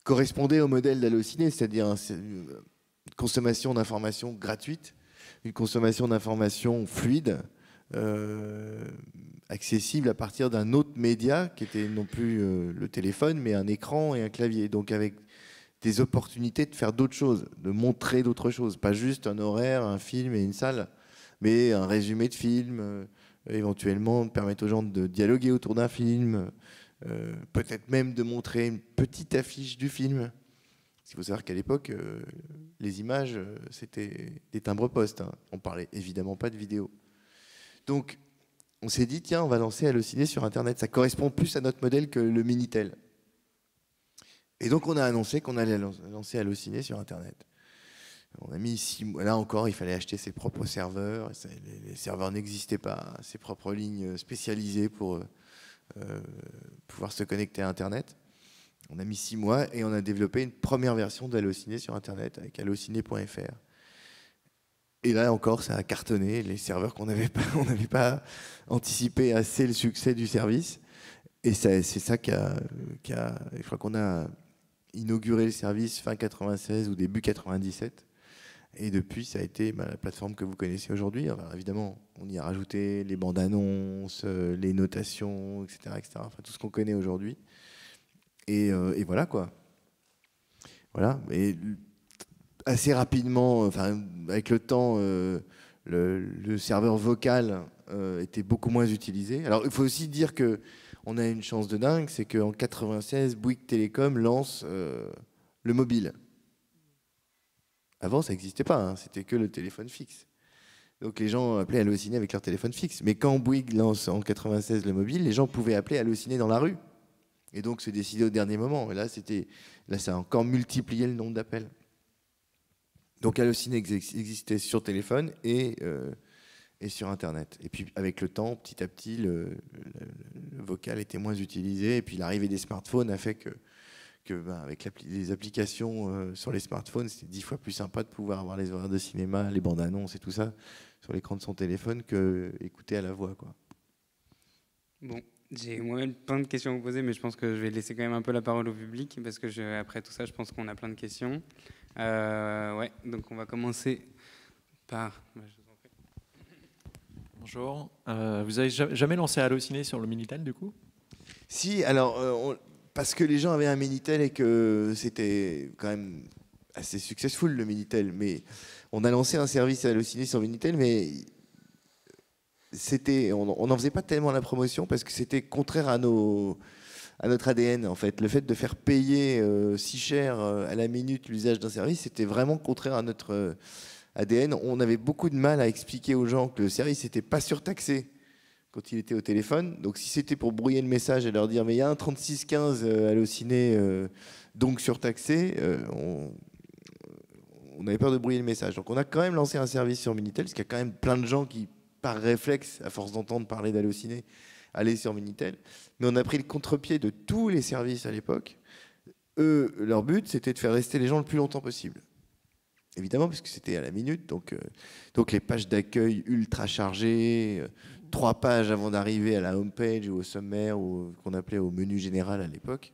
correspondait au modèle d'Allociné, c'est-à-dire une consommation d'informations gratuite, une consommation d'informations fluide, accessible à partir d'un autre média qui était non plus le téléphone, mais un écran et un clavier. Donc avec des opportunités de faire d'autres choses, de montrer d'autres choses. Pas juste un horaire, un film et une salle, mais un résumé de film, éventuellement de permettre aux gens de dialoguer autour d'un film, peut-être même de montrer une petite affiche du film. Il faut savoir qu'à l'époque, les images, c'était des timbres-poste. Hein. On parlait évidemment pas de vidéo. Donc, on s'est dit, tiens, on va lancer Allociné sur Internet. Ça correspond plus à notre modèle que le Minitel. Et donc, on a annoncé qu'on allait lancer Allociné sur Internet. On a mis 6 mois. Là encore, il fallait acheter ses propres serveurs. Les serveurs n'existaient pas. Ses propres lignes spécialisées pour pouvoir se connecter à Internet. On a mis 6 mois et on a développé une première version d'Allociné sur Internet avec allociné.fr. Et là encore, ça a cartonné. Les serveurs on n'avait pas anticipé assez le succès du service. Et c'est ça je crois qu'on a inauguré le service fin 96 ou début 97. Et depuis, ça a été la plateforme que vous connaissez aujourd'hui. Alors, évidemment, on y a rajouté les bandes annonces, les notations, etc., etc. Enfin, tout ce qu'on connaît aujourd'hui. Et voilà quoi. Voilà. Et assez rapidement, avec le temps, le serveur vocal était beaucoup moins utilisé. Alors il faut aussi dire que on a une chance de dingue, c'est qu'en 96, Bouygues Télécom lance le mobile. Avant, ça n'existait pas, hein, c'était que le téléphone fixe. Donc les gens appelaient Allociné avec leur téléphone fixe. Mais quand Bouygues lance en 96 le mobile, les gens pouvaient appeler Allociné dans la rue. Et donc se décider au dernier moment. Et là, ça a encore multiplié le nombre d'appels. Donc Allociné existait sur téléphone et sur Internet. Et puis avec le temps, petit à petit, le vocal était moins utilisé. Et puis l'arrivée des smartphones a fait avec les applications sur les smartphones, c'était 10 fois plus sympa de pouvoir avoir les horaires de cinéma, les bandes annonces et tout ça sur l'écran de son téléphone que écouter à la voix, quoi. Bon, j'ai moi-même plein de questions à vous poser, mais je pense que je vais laisser quand même un peu la parole au public parce que après tout ça, je pense qu'on a plein de questions. Ouais, donc on va commencer par. Bonjour. Vous avez jamais lancé Allociné sur le Minitel du coup? Si, alors parce que les gens avaient un Minitel et que c'était quand même assez successful le Minitel, mais on a lancé un service Allociné sur Minitel, mais on n'en faisait pas tellement la promotion parce que c'était contraire à notre ADN en fait. Le fait de faire payer si cher à la minute l'usage d'un service, c'était vraiment contraire à notre ADN. On avait beaucoup de mal à expliquer aux gens que le service n'était pas surtaxé quand il était au téléphone. Donc si c'était pour brouiller le message et leur dire mais il y a un 3615 Allociné donc surtaxé, on avait peur de brouiller le message. Donc on a quand même lancé un service sur Minitel, parce qu'il y a quand même plein de gens qui, par réflexe, à force d'entendre parler d'Allociné, allaient sur Minitel. Mais on a pris le contre-pied de tous les services à l'époque. Eux, leur but, c'était de faire rester les gens le plus longtemps possible. Évidemment, parce que c'était à la minute. Donc les pages d'accueil ultra chargées, 3 pages avant d'arriver à la homepage ou au sommaire, ou qu'on appelait au menu général à l'époque.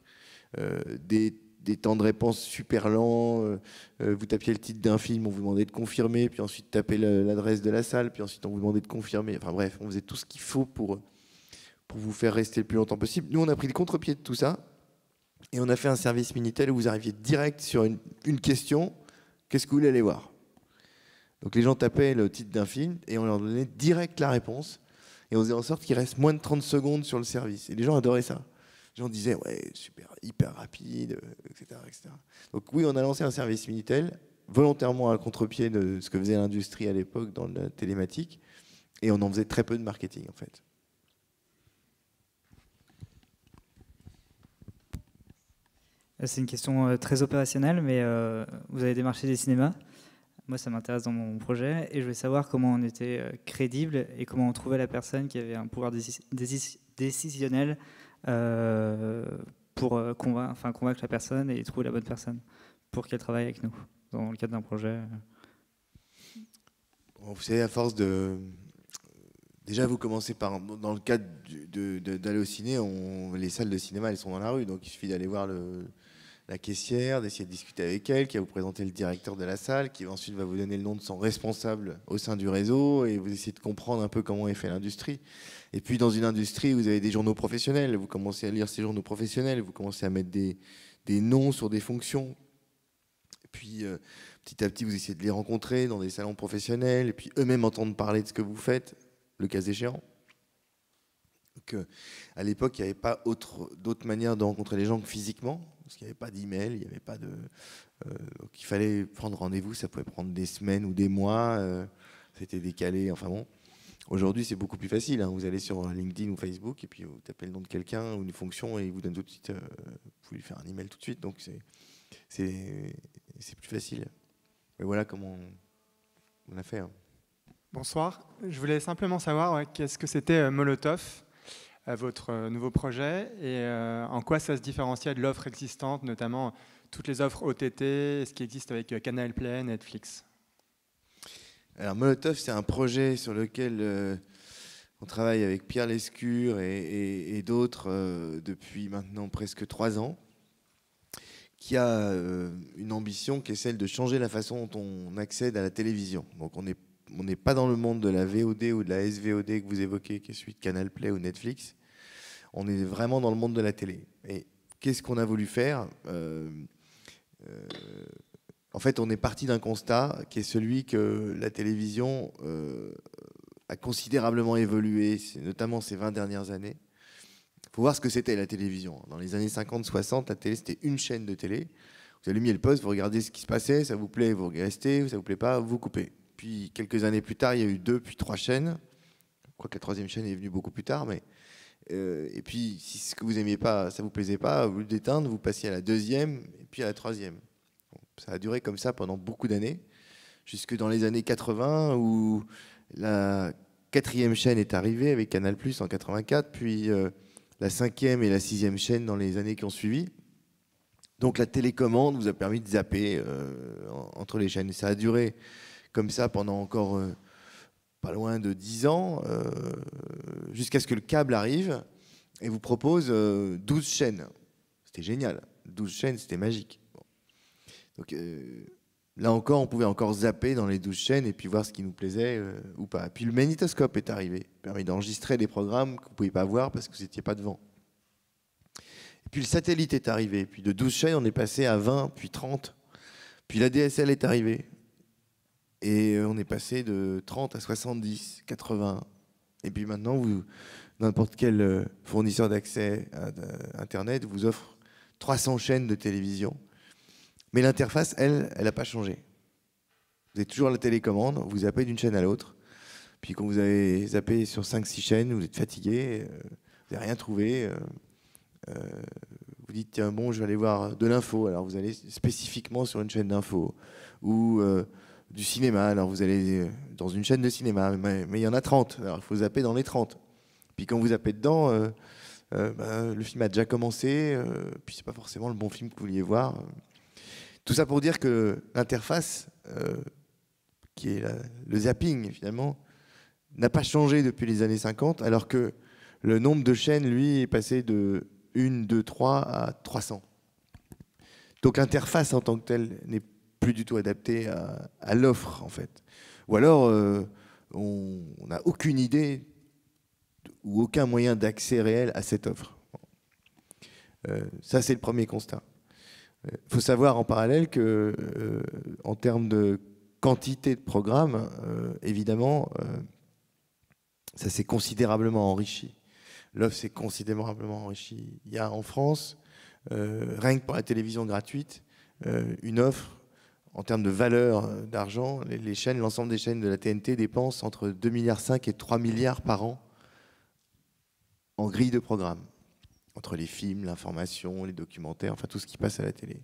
Des temps de réponse super lents. Vous tapiez le titre d'un film, on vous demandait de confirmer, puis ensuite taper l'adresse de la salle, puis ensuite on vous demandait de confirmer. Enfin bref, on faisait tout ce qu'il faut pour vous faire rester le plus longtemps possible. Nous, on a pris le contre-pied de tout ça et on a fait un service Minitel où vous arriviez direct sur une question. Qu'est-ce que vous voulez aller voir? Donc les gens tapaient le titre d'un film et on leur donnait direct la réponse. Et on faisait en sorte qu'il reste moins de 30 secondes sur le service. Et les gens adoraient ça. Les gens disaient, ouais, super, hyper rapide, etc., etc. Donc oui, on a lancé un service Minitel, volontairement à contre-pied de ce que faisait l'industrie à l'époque dans la télématique. Et on en faisait très peu de marketing, en fait. C'est une question très opérationnelle, mais vous avez démarché des cinémas. Moi, ça m'intéresse dans mon projet et je voulais savoir comment on était crédible et comment on trouvait la personne qui avait un pouvoir décisionnel pour convaincre la personne et trouver la bonne personne pour qu'elle travaille avec nous dans le cadre d'un projet. Vous savez, à force de... Déjà, vous commencez par... Dans le cadre d'Allociné, les salles de cinéma, elles sont dans la rue, donc il suffit d'aller voir la caissière, d'essayer de discuter avec elle, qui va vous présenter le directeur de la salle, qui ensuite va vous donner le nom de son responsable au sein du réseau, et vous essayez de comprendre un peu comment est fait l'industrie. Et puis dans une industrie, vous avez des journaux professionnels, vous commencez à lire ces journaux professionnels, vous commencez à mettre des noms sur des fonctions. Et puis petit à petit, vous essayez de les rencontrer dans des salons professionnels, et puis eux-mêmes entendre parler de ce que vous faites, le cas échéant. Donc, à l'époque, il n'y avait pas d'autre manière de rencontrer les gens que physiquement, parce qu'il n'y avait pas d'email, il n'y avait pas de... donc il fallait prendre rendez-vous, ça pouvait prendre des semaines ou des mois, c'était décalé, enfin bon. Aujourd'hui, c'est beaucoup plus facile, hein. Vous allez sur LinkedIn ou Facebook, et puis vous tapez le nom de quelqu'un ou une fonction, et il vous donne tout de suite, vous pouvez lui faire un email tout de suite, donc c'est plus facile. Et voilà comment on a fait. Hein. Bonsoir, je voulais simplement savoir qu'est-ce que c'était Molotov, votre nouveau projet, et en quoi ça se différenciait de l'offre existante, notamment toutes les offres OTT, ce qui existe avec Canal Play, Netflix. Alors Molotov, c'est un projet sur lequel on travaille avec Pierre Lescure et d'autres depuis maintenant presque 3 ans, qui a une ambition qui est celle de changer la façon dont on accède à la télévision. Donc on n'est pas dans le monde de la VOD ou de la SVOD que vous évoquez, qui est celui de Canal Play ou Netflix. On est vraiment dans le monde de la télé. Et qu'est-ce qu'on a voulu faire ? En fait, on est parti d'un constat qui est celui que la télévision a considérablement évolué, notamment ces 20 dernières années. Il faut voir ce que c'était la télévision. Dans les années 50-60, la télé, c'était une chaîne de télé. Vous allumiez le poste, vous regardez ce qui se passait, ça vous plaît, vous restez, ça vous plaît pas, vous coupez. Puis quelques années plus tard, il y a eu 2 puis 3 chaînes. Je crois que la 3e chaîne est venue beaucoup plus tard, mais et puis si ce que vous aimiez pas, ça vous plaisait pas, au lieu d'éteindre, vous passiez à la 2e et puis à la 3e. Bon, ça a duré comme ça pendant beaucoup d'années, jusque dans les années 80 où la 4e chaîne est arrivée avec Canal+ en 84, puis la 5e et la 6e chaîne dans les années qui ont suivi. Donc la télécommande vous a permis de zapper entre les chaînes. Et ça a duré comme ça pendant encore pas loin de 10 ans, jusqu'à ce que le câble arrive et vous propose 12 chaînes. C'était génial. 12 chaînes, c'était magique. Bon. Donc là encore, on pouvait encore zapper dans les 12 chaînes et puis voir ce qui nous plaisait ou pas. Puis le magnétoscope est arrivé, permis d'enregistrer des programmes que vous ne pouviez pas voir parce que vous n'étiez pas devant. Et puis le satellite est arrivé. Puis de 12 chaînes, on est passé à 20, puis 30. Puis la DSL est arrivée. Et on est passé de 30 à 70, 80. Et puis maintenant, n'importe quel fournisseur d'accès à Internet vous offre 300 chaînes de télévision. Mais l'interface, elle n'a pas changé. Vous avez toujours la télécommande, vous zappez d'une chaîne à l'autre. Puis quand vous avez zappé sur 5-6 chaînes, vous êtes fatigué, vous n'avez rien trouvé. Vous dites, tiens, bon, je vais aller voir de l'info. Alors vous allez spécifiquement sur une chaîne d'info. Ou du cinéma, alors vous allez dans une chaîne de cinéma, mais il y en a 30, alors il faut zapper dans les 30. Puis quand vous zappez dedans, le film a déjà commencé, puis c'est pas forcément le bon film que vous vouliez voir. Tout ça pour dire que l'interface, qui est le zapping finalement, n'a pas changé depuis les années 50, alors que le nombre de chaînes, lui, est passé de 1, 2, 3 à 300. Donc l'interface en tant que telle n'est plus du tout adapté à l'offre, en fait. Ou alors, on n'a aucune idée ou aucun moyen d'accès réel à cette offre. Ça, c'est le premier constat. Il faut savoir en parallèle que, en termes de quantité de programmes, évidemment, ça s'est considérablement enrichi. L'offre s'est considérablement enrichie. Il y a en France, rien que pour la télévision gratuite, une offre en termes de valeur d'argent, les chaînes, l'ensemble des chaînes de la TNT dépensent entre 2,5 milliards et 3 milliards par an en grille de programmes, entre les films, l'information, les documentaires, enfin tout ce qui passe à la télé.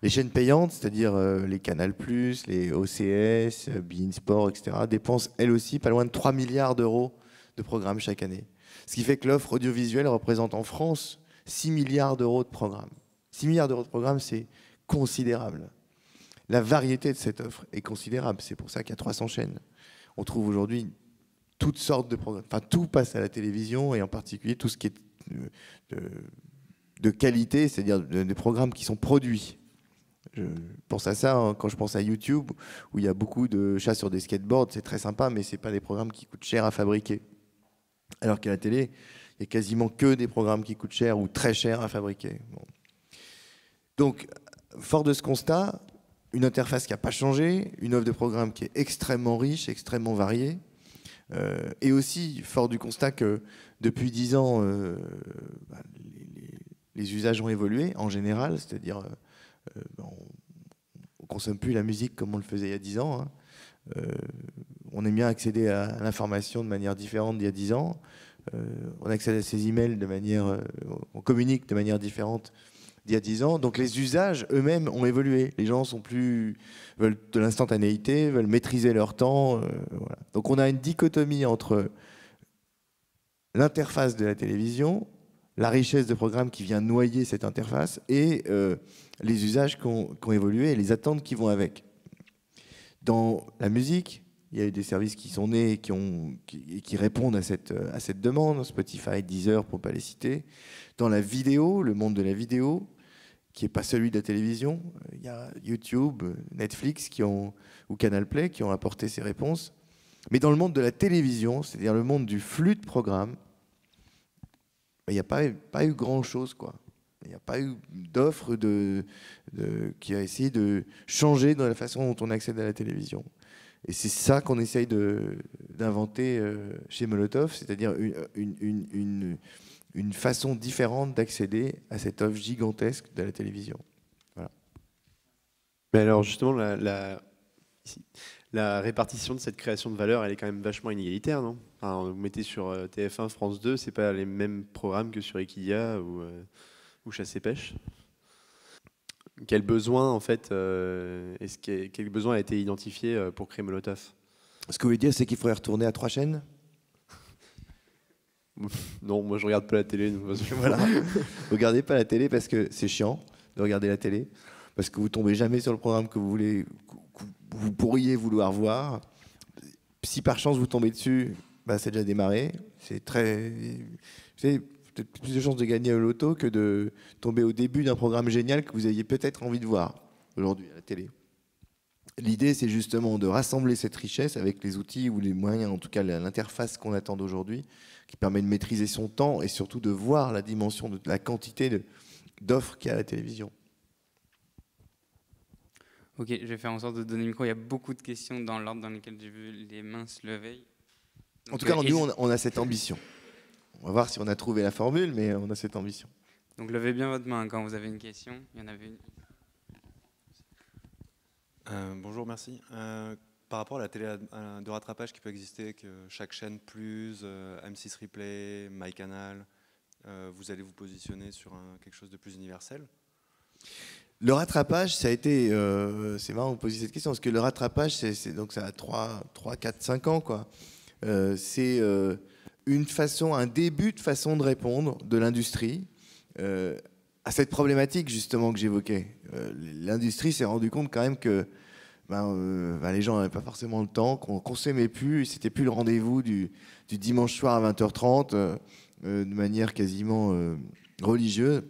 Les chaînes payantes, c'est-à-dire les Canal+, les OCS, beIN Sport, etc., dépensent elles aussi pas loin de 3 milliards d'euros de programmes chaque année. Ce qui fait que l'offre audiovisuelle représente en France 6 milliards d'euros de programmes. 6 milliards d'euros de programmes, c'est considérable. La variété de cette offre est considérable. C'est pour ça qu'il y a 300 chaînes. On trouve aujourd'hui toutes sortes de programmes. Enfin, tout passe à la télévision et en particulier tout ce qui est de qualité, c'est-à-dire des programmes qui sont produits. Je pense à ça hein, quand je pense à YouTube, où il y a beaucoup de chats sur des skateboards, c'est très sympa, mais ce n'est pas des programmes qui coûtent cher à fabriquer. Alors qu'à la télé, il n'y a quasiment que des programmes qui coûtent cher ou très cher à fabriquer. Bon. Donc, fort de ce constat, une interface qui n'a pas changé, une offre de programme qui est extrêmement riche, extrêmement variée, et aussi fort du constat que depuis 10 ans, les usages ont évolué en général, c'est-à-dire on ne consomme plus la musique comme on le faisait il y a 10 ans. Hein. On aime bien accéder à l'information de manière différente d'il y a 10 ans. On accède à ses emails de manière, on communique de manière différente d'il y a 10 ans. Donc les usages eux-mêmes ont évolué. Les gens veulent de l'instantanéité, veulent maîtriser leur temps. Voilà. Donc on a une dichotomie entre l'interface de la télévision, la richesse de programmes qui vient noyer cette interface et les usages qui ont évolué et les attentes qui vont avec. Dans la musique, il y a eu des services qui sont nés et qui répondent à cette demande, Spotify, Deezer, pour ne pas les citer. Dans la vidéo, le monde de la vidéo, qui n'est pas celui de la télévision, il y a YouTube, Netflix ou Canal Play qui ont apporté ces réponses. Mais dans le monde de la télévision, c'est-à-dire le monde du flux de programmes, il n'y a pas eu grand-chose, quoi. Il n'y a pas eu d'offre qui a essayé de changer dans la façon dont on accède à la télévision. Et c'est ça qu'on essaye d'inventer chez Molotov, c'est-à-dire une façon différente d'accéder à cette offre gigantesque de la télévision. Voilà. Mais alors justement, la répartition de cette création de valeur, elle est quand même vachement inégalitaire, non? Enfin, vous mettez sur TF1, France 2, c'est pas les mêmes programmes que sur Equidia ou Chasse et Pêche. Quel besoin, en fait, quel besoin a été identifié pour créer Molotov? Ce que vous voulez dire, c'est qu'il faudrait retourner à 3 chaînes? Non, moi je regarde pas la télé. Voilà. Vous regardez pas la télé parce que c'est chiant de regarder la télé, parce que vous tombez jamais sur le programme que vous pourriez vouloir voir. Si par chance vous tombez dessus, c'est déjà démarré. C'est peut-être plus de chances de gagner au loto que de tomber au début d'un programme génial que vous aviez peut-être envie de voir aujourd'hui à la télé. L'idée, c'est justement de rassembler cette richesse avec les outils ou les moyens, en tout cas l'interface qu'on attend d'aujourd'hui, qui permet de maîtriser son temps et surtout de voir la dimension de la quantité d'offres qu'il y a à la télévision. Ok, je vais faire en sorte de donner le micro. Il y a beaucoup de questions dans l'ordre dans lequel j'ai vu les mains se lever. Donc, en tout cas, nous, on a cette ambition. On va voir si on a trouvé la formule, mais on a cette ambition. Donc levez bien votre main quand vous avez une question. Il y en avait une. Bonjour, merci. Par rapport à la télé de rattrapage qui peut exister, que chaque chaîne plus, M6 Replay, MyCanal, vous allez vous positionner sur quelque chose de plus universel? Le rattrapage, ça a été... c'est marrant de poser cette question, parce que le rattrapage, donc ça a 3, 4, 5 ans, quoi. C'est un début de façon de répondre de l'industrie à cette problématique, justement, que j'évoquais. L'industrie s'est rendu compte quand même que les gens n'avaient pas forcément le temps, qu'on consommait plus, c'était plus le rendez-vous du dimanche soir à 20h30 de manière quasiment religieuse,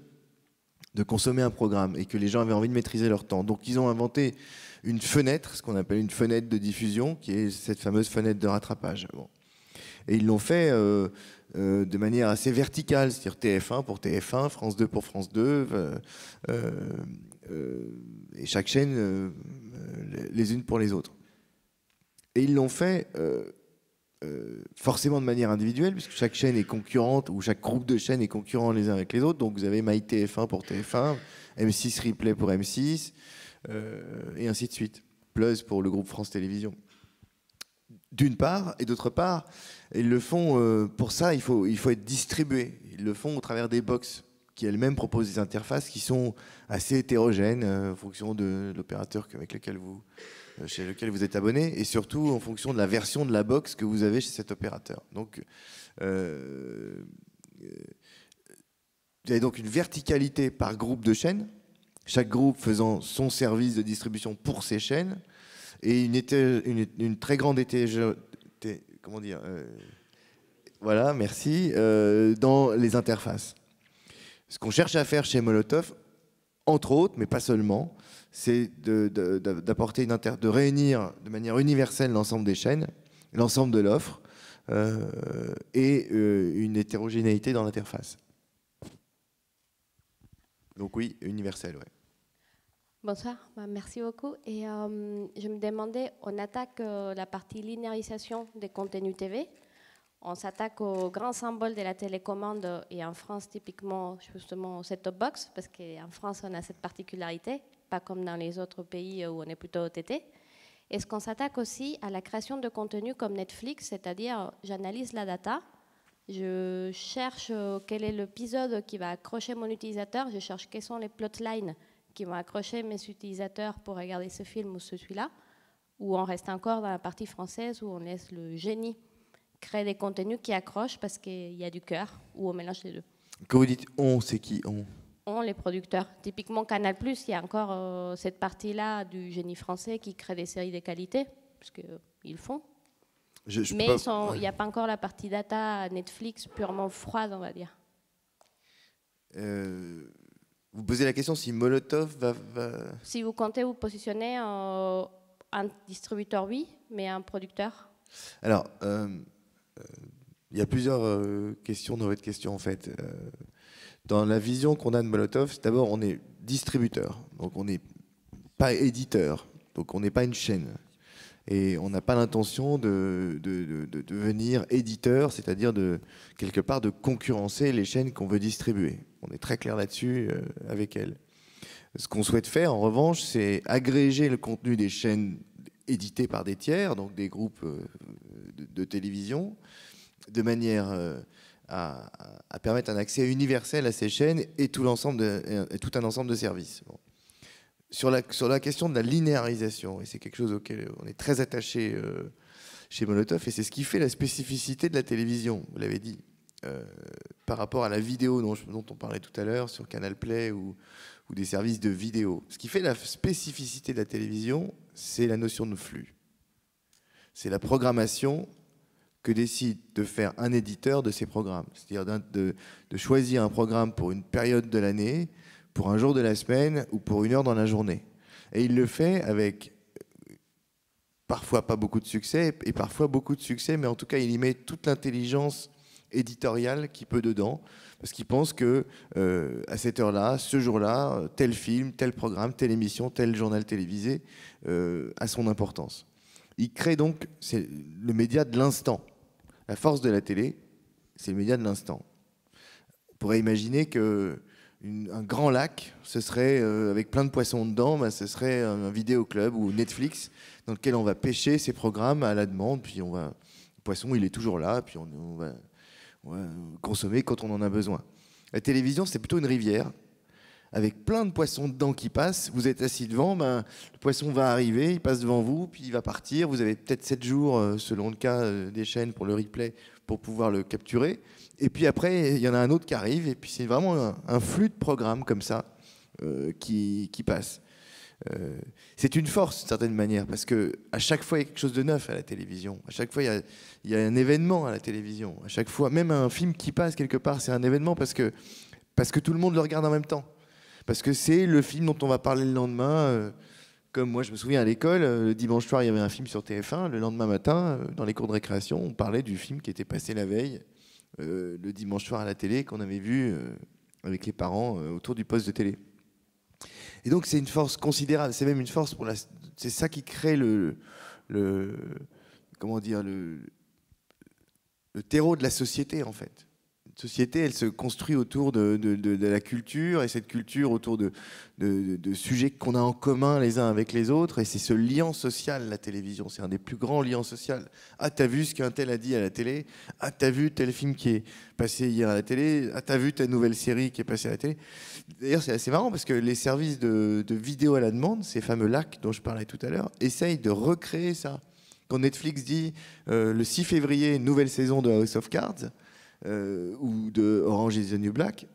de consommer un programme, et que les gens avaient envie de maîtriser leur temps. Donc ils ont inventé une fenêtre, ce qu'on appelle une fenêtre de diffusion, qui est cette fameuse fenêtre de rattrapage. Bon. Et ils l'ont fait de manière assez verticale, c'est-à-dire TF1 pour TF1, France 2 pour France 2, et chaque chaîne les unes pour les autres. Et ils l'ont fait forcément de manière individuelle, puisque chaque chaîne est concurrente, ou chaque groupe de chaînes est concurrent les uns avec les autres. Donc vous avez MyTF1 pour TF1, M6 Replay pour M6, et ainsi de suite. Plus pour le groupe France Télévisions. D'une part, et d'autre part, ils le font, pour ça, il faut être distribué. Ils le font au travers des box, qui elles-mêmes proposent des interfaces qui sont assez hétérogènes en fonction de l'opérateur chez lequel vous êtes abonné, et surtout en fonction de la version de la box que vous avez chez cet opérateur. Donc, vous avez donc une verticalité par groupe de chaînes, chaque groupe faisant son service de distribution pour ses chaînes, et une très grande voilà, merci, dans les interfaces. Ce qu'on cherche à faire chez Molotov, entre autres, mais pas seulement, c'est d'apporter de réunir de manière universelle l'ensemble des chaînes, l'ensemble de l'offre et une hétérogénéité dans l'interface. Donc oui, universel, ouais. Bonsoir, merci beaucoup. Et je me demandais, on attaque la partie linéarisation des contenus TV. On s'attaque au grand symbole de la télécommande et en France, typiquement, justement, au set-top box, parce qu'en France, on a cette particularité, pas comme dans les autres pays où on est plutôt OTT. Est-ce qu'on s'attaque aussi à la création de contenu comme Netflix, c'est-à-dire j'analyse la data, je cherche quel est l'épisode qui va accrocher mon utilisateur, je cherche quels sont les plotlines qui vont accrocher mes utilisateurs pour regarder ce film ou celui-là, ou on reste encore dans la partie française où on laisse le génie créer des contenus qui accrochent parce qu'il y a du cœur, ou on mélange les deux. Quand vous dites on, c'est qui on? On, les producteurs. Typiquement Canal+, il y a encore cette partie-là du génie français qui crée des séries de qualité, parce qu'ils le font. Mais il n'y a pas encore la partie data Netflix purement froide, on va dire. Vous posez la question si Molotov va... Si vous comptez vous positionner un distributeur, oui, mais un producteur? Alors, il y a plusieurs questions dans votre question, en fait. Dans la vision qu'on a de Molotov, d'abord, on est distributeur, donc on n'est pas éditeur, donc on n'est pas une chaîne. Et on n'a pas l'intention de devenir éditeur, c'est-à-dire quelque part de concurrencer les chaînes qu'on veut distribuer. On est très clair là-dessus avec elles. Ce qu'on souhaite faire, en revanche, c'est agréger le contenu des chaînes éditées par des tiers, donc des groupes de télévision, de manière à permettre un accès universel à ces chaînes et tout un ensemble de services. Bon. Sur la question de la linéarisation, et c'est quelque chose auquel on est très attaché chez Molotov, et c'est ce qui fait la spécificité de la télévision, vous l'avez dit, par rapport à la vidéo dont on parlait tout à l'heure sur Canal Play ou des services de vidéo. Ce qui fait la spécificité de la télévision, c'est la notion de flux. C'est la programmation que décide de faire un éditeur de ces programmes. C'est-à-dire de choisir un programme pour une période de l'année, pour un jour de la semaine ou pour une heure dans la journée. Et il le fait avec parfois pas beaucoup de succès et parfois beaucoup de succès, mais en tout cas il y met toute l'intelligence éditoriale qu'il peut dedans, parce qu'il pense que à cette heure-là, ce jour-là, tel film, tel programme, telle émission, tel journal télévisé a son importance. Il crée donc, c'est le média de l'instant. La force de la télé, c'est le média de l'instant. On pourrait imaginer que un grand lac, ce serait avec plein de poissons dedans, bah, ce serait un vidéoclub ou Netflix dans lequel on va pêcher ses programmes à la demande, puis le poisson il est toujours là, puis on va consommer quand on en a besoin. La télévision, c'est plutôt une rivière avec plein de poissons dedans qui passent. Vous êtes assis devant, ben, le poisson va arriver, il passe devant vous, puis il va partir. Vous avez peut-être 7 jours, selon le cas des chaînes, pour le replay, pour pouvoir le capturer. Et puis après, il y en a un autre qui arrive, et puis c'est vraiment un flux de programmes comme ça qui passe. C'est une force, d'une certaine manière, parce qu'à chaque fois, il y a quelque chose de neuf à la télévision. À chaque fois, il y a un événement à la télévision. À chaque fois, même un film qui passe quelque part, c'est un événement parce que tout le monde le regarde en même temps. Parce que c'est le film dont on va parler le lendemain. Comme moi, je me souviens à l'école, le dimanche soir, il y avait un film sur TF1. Le lendemain matin, dans les cours de récréation, on parlait du film qui était passé la veille, le dimanche soir à la télé, qu'on avait vu avec les parents autour du poste de télé. Et donc, c'est une force considérable. C'est même une force pour c'est ça qui crée le terreau de la société, en fait. Une société, elle se construit autour de la culture, et cette culture autour de sujets qu'on a en commun les uns avec les autres, et c'est ce lien social, la télévision. C'est un des plus grands liens sociaux. Ah, t'as vu ce qu'un tel a dit à la télé? Ah, t'as vu tel film qui est passé hier à la télé? Ah, t'as vu telle nouvelle série qui est passée à la télé? D'ailleurs, c'est assez marrant parce que les services de vidéo à la demande, ces fameux LAC dont je parlais tout à l'heure, essayent de recréer ça. Quand Netflix dit le 6 février, nouvelle saison de House of Cards, ou de Orange is the New Black,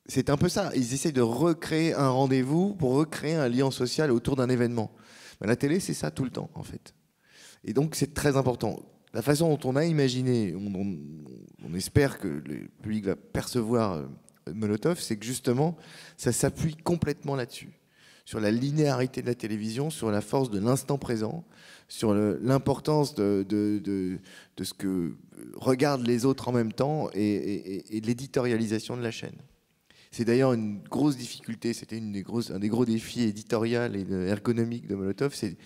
c'est un peu ça. Ils essayent de recréer un rendez-vous pour recréer un lien social autour d'un événement. Mais la télé, c'est ça tout le temps, en fait. Et donc, c'est très important. La façon dont on a imaginé, on espère que le public va percevoir Molotov, c'est que justement, ça s'appuie complètement là-dessus, sur la linéarité de la télévision, sur la force de l'instant présent, sur l'importance de ce que regardent les autres en même temps et de l'éditorialisation de la chaîne. C'est d'ailleurs une grosse difficulté, c'était un des gros défis éditoriaux et ergonomiques de Molotov, c'est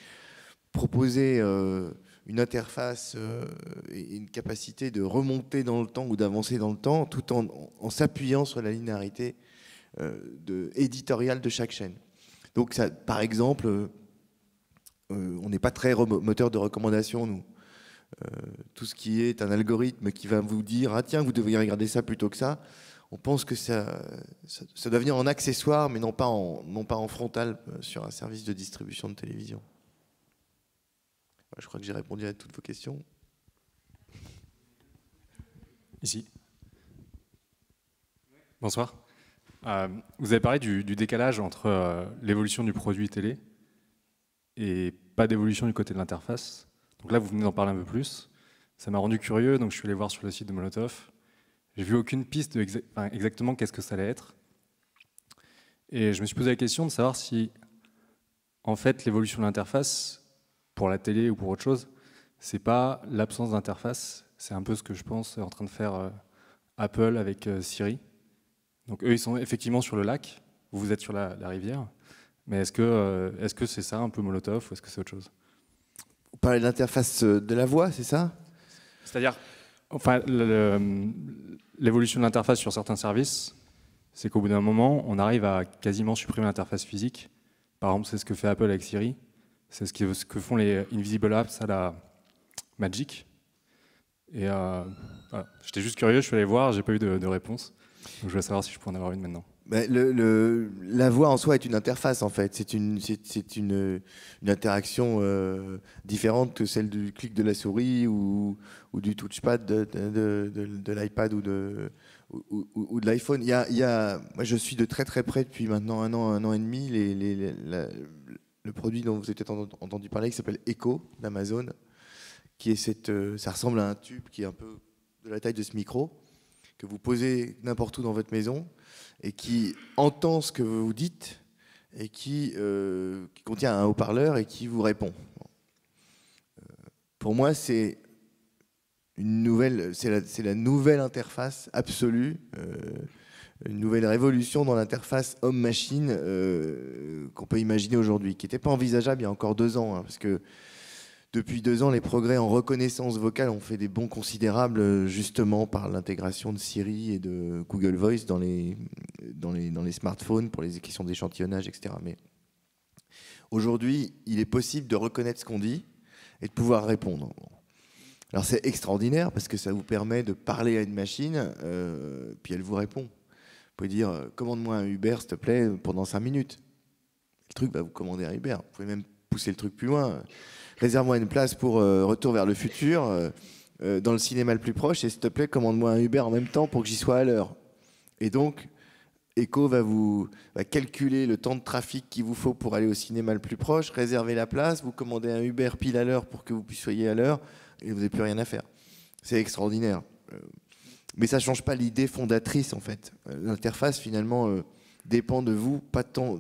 proposer une interface et une capacité de remonter dans le temps ou d'avancer dans le temps tout en s'appuyant sur la linéarité éditoriale de chaque chaîne. Donc, ça, par exemple, on n'est pas très moteur de recommandation, nous. Tout ce qui est un algorithme qui va vous dire « Ah tiens, vous devriez regarder ça plutôt que ça », on pense que ça doit venir en accessoire, mais non pas en frontal sur un service de distribution de télévision. Je crois que j'ai répondu à toutes vos questions. Ici. Bonsoir. Vous avez parlé du décalage entre l'évolution du produit télé et pas d'évolution du côté de l'interface. Donc là, vous venez d'en parler un peu plus. Ça m'a rendu curieux, donc je suis allé voir sur le site de Molotov. J'ai vu aucune piste de exactement qu'est-ce que ça allait être. Et je me suis posé la question de savoir si, en fait, l'évolution de l'interface, pour la télé ou pour autre chose, c'est pas l'absence d'interface. C'est un peu ce que je pense est en train de faire Apple avec Siri. Donc eux, ils sont effectivement sur le lac. Vous êtes sur la rivière. Mais est-ce que c'est ça un peu Molotov ou est-ce que c'est autre chose? Vous parlez de l'interface de la voix, c'est ça? C'est-à-dire, enfin, l'évolution de l'interface sur certains services, c'est qu'au bout d'un moment, on arrive à quasiment supprimer l'interface physique. Par exemple, c'est ce que fait Apple avec Siri. C'est ce que font les Invisible Apps à la Magic. Et voilà. J'étais juste curieux, je suis allé voir, j'ai pas eu de réponse. Donc je voulais savoir si je pourrais en avoir une maintenant. Ben, la voix en soi est une interface en fait. C'est une interaction différente que celle du clic de la souris ou du touchpad de l'iPad ou de l'iPhone. Moi, je suis de très très près depuis maintenant un an et demi le produit dont vous avez peut-être entendu parler qui s'appelle Echo d'Amazon, qui est ça ressemble à un tube qui est un peu de la taille de ce micro que vous posez n'importe où dans votre maison et qui entend ce que vous dites et qui contient un haut-parleur et qui vous répond. Pour moi, c'est la nouvelle interface absolue, une nouvelle révolution dans l'interface homme-machine qu'on peut imaginer aujourd'hui, qui n'était pas envisageable il y a encore 2 ans, hein, parce que depuis 2 ans, les progrès en reconnaissance vocale ont fait des bons considérables, justement par l'intégration de Siri et de Google Voice dans les smartphones pour les questions d'échantillonnage, etc. Mais aujourd'hui, il est possible de reconnaître ce qu'on dit et de pouvoir répondre. Alors c'est extraordinaire parce que ça vous permet de parler à une machine, puis elle vous répond. Vous pouvez dire « Commande-moi un Uber, s'il te plaît, pendant 5 minutes ». Le truc va vous commander un Uber. Vous pouvez même pousser le truc plus loin. Réserve-moi une place pour Retour vers le futur dans le cinéma le plus proche et s'il te plaît, commande-moi un Uber en même temps pour que j'y sois à l'heure. Et donc, Echo va calculer le temps de trafic qu'il vous faut pour aller au cinéma le plus proche, réserver la place, vous commandez un Uber pile à l'heure pour que vous soyez à l'heure et vous n'avez plus rien à faire. C'est extraordinaire. Mais ça ne change pas l'idée fondatrice, en fait. L'interface, finalement, dépend de vous, pas tant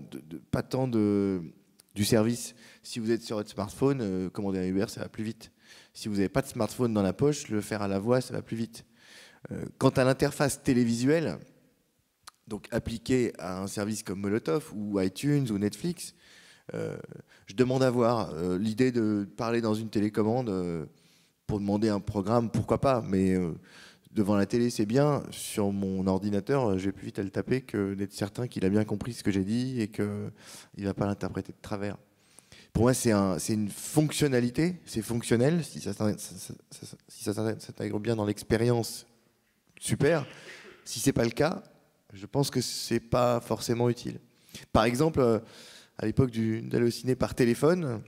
du service. Si vous êtes sur votre smartphone, commander un Uber, ça va plus vite. Si vous n'avez pas de smartphone dans la poche, le faire à la voix, ça va plus vite. Quant à l'interface télévisuelle, donc appliquée à un service comme Molotov ou iTunes ou Netflix, je demande à voir. L'idée de parler dans une télécommande pour demander un programme, pourquoi pas, mais devant la télé, c'est bien. Sur mon ordinateur, je vais plus vite à le taper que d'être certain qu'il a bien compris ce que j'ai dit et qu'il ne va pas l'interpréter de travers. Pour moi, c'est une fonctionnalité, c'est fonctionnel. Si ça s'intègre bien dans l'expérience, super. Si ce n'est pas le cas, je pense que ce n'est pas forcément utile. Par exemple, à l'époque d'Allociné par téléphone,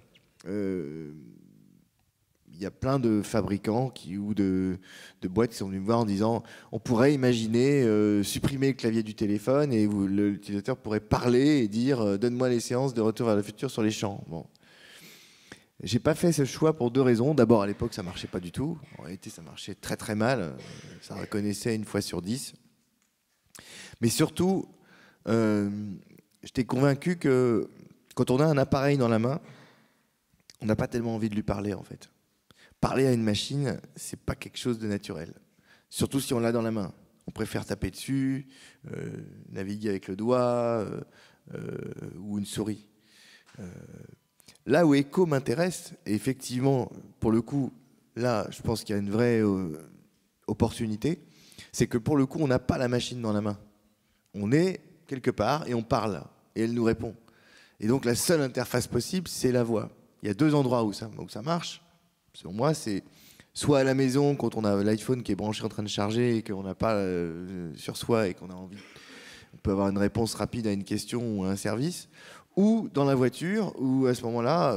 il y a plein de fabricants ou de boîtes qui sont venus me voir en disant on pourrait imaginer supprimer le clavier du téléphone et l'utilisateur pourrait parler et dire donne-moi les séances de Retour vers le futur sur les champs. Bon. J'ai pas fait ce choix pour 2 raisons. D'abord, à l'époque, ça marchait pas du tout. En réalité, ça marchait très très mal. Ça reconnaissait 1 fois sur 10. Mais surtout, j'étais convaincu que quand on a un appareil dans la main, on n'a pas tellement envie de lui parler en fait. Parler à une machine, c'est pas quelque chose de naturel. Surtout si on l'a dans la main. On préfère taper dessus, naviguer avec le doigt ou une souris. Là où Echo m'intéresse, et effectivement, pour le coup, là, je pense qu'il y a une vraie opportunité, c'est que pour le coup, on n'a pas la machine dans la main. On est quelque part et on parle, et elle nous répond. Et donc la seule interface possible, c'est la voix. Il y a deux endroits où ça marche. Selon moi, c'est soit à la maison, quand on a l'iPhone qui est branché en train de charger et qu'on n'a pas sur soi et qu'on a envie, on peut avoir une réponse rapide à une question ou à un service, ou dans la voiture, où à ce moment-là,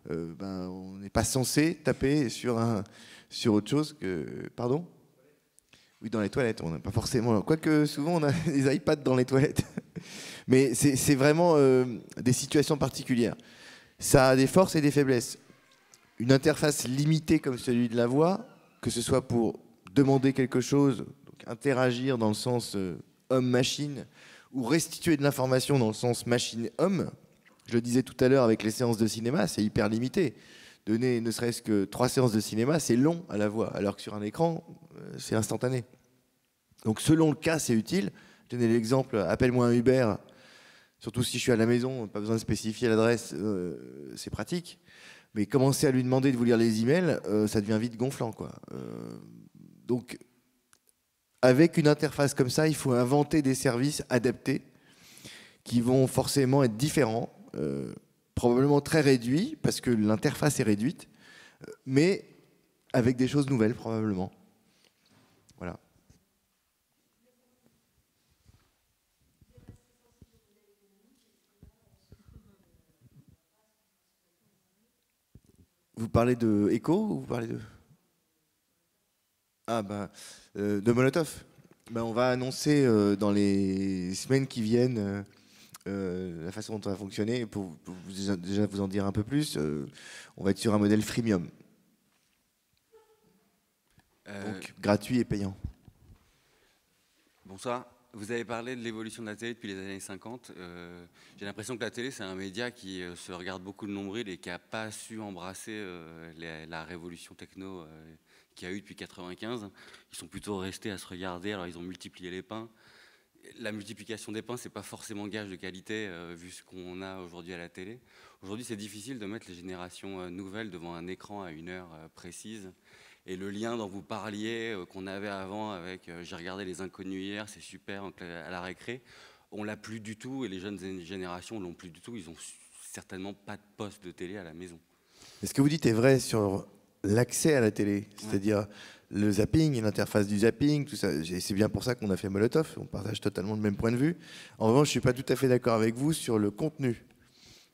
on n'est pas censé taper sur autre chose que... Pardon ? Oui, dans les toilettes, on n'a pas forcément... Quoique souvent, on a des iPads dans les toilettes. Mais c'est vraiment des situations particulières. Ça a des forces et des faiblesses. Une interface limitée comme celui de la voix, que ce soit pour demander quelque chose, donc interagir dans le sens homme-machine, ou restituer de l'information dans le sens machine-homme. Je le disais tout à l'heure avec les séances de cinéma, c'est hyper limité. Donner ne serait-ce que 3 séances de cinéma, c'est long à la voix, alors que sur un écran, c'est instantané. Donc selon le cas, c'est utile. Je donnais l'exemple, appelle-moi un Uber, surtout si je suis à la maison, pas besoin de spécifier l'adresse, c'est pratique. Mais commencer à lui demander de vous lire les emails, ça devient vite gonflant, quoi. Donc, avec une interface comme ça, il faut inventer des services adaptés qui vont forcément être différents, probablement très réduits, parce que l'interface est réduite, mais avec des choses nouvelles, probablement. Voilà. Vous parlez de Echo ou vous parlez de... Ah de Molotov. On va annoncer dans les semaines qui viennent la façon dont ça va fonctionner. Pour déjà vous en dire un peu plus, on va être sur un modèle freemium. Donc gratuit et payant. Bonsoir. Vous avez parlé de l'évolution de la télé depuis les années 50. J'ai l'impression que la télé, c'est un média qui se regarde beaucoup de nombril et qui n'a pas su embrasser la révolution techno qu'il y a eu depuis 95. Ils sont plutôt restés à se regarder. Alors, ils ont multiplié les pains. La multiplication des pains, c'est pas forcément gage de qualité vu ce qu'on a aujourd'hui à la télé. Aujourd'hui, c'est difficile de mettre les générations nouvelles devant un écran à une heure précise. Et le lien dont vous parliez, qu'on avait avant avec j'ai regardé Les Inconnus hier, c'est super, à la récré, on l'a plus du tout et les jeunes générations l'ont plus du tout. Ils ont certainement pas de poste de télé à la maison. Ce que vous dites est vrai sur l'accès à la télé, c'est-à-dire le zapping, l'interface du zapping, tout ça. C'est bien pour ça qu'on a fait Molotov. On partage totalement le même point de vue. En revanche, je suis pas tout à fait d'accord avec vous sur le contenu.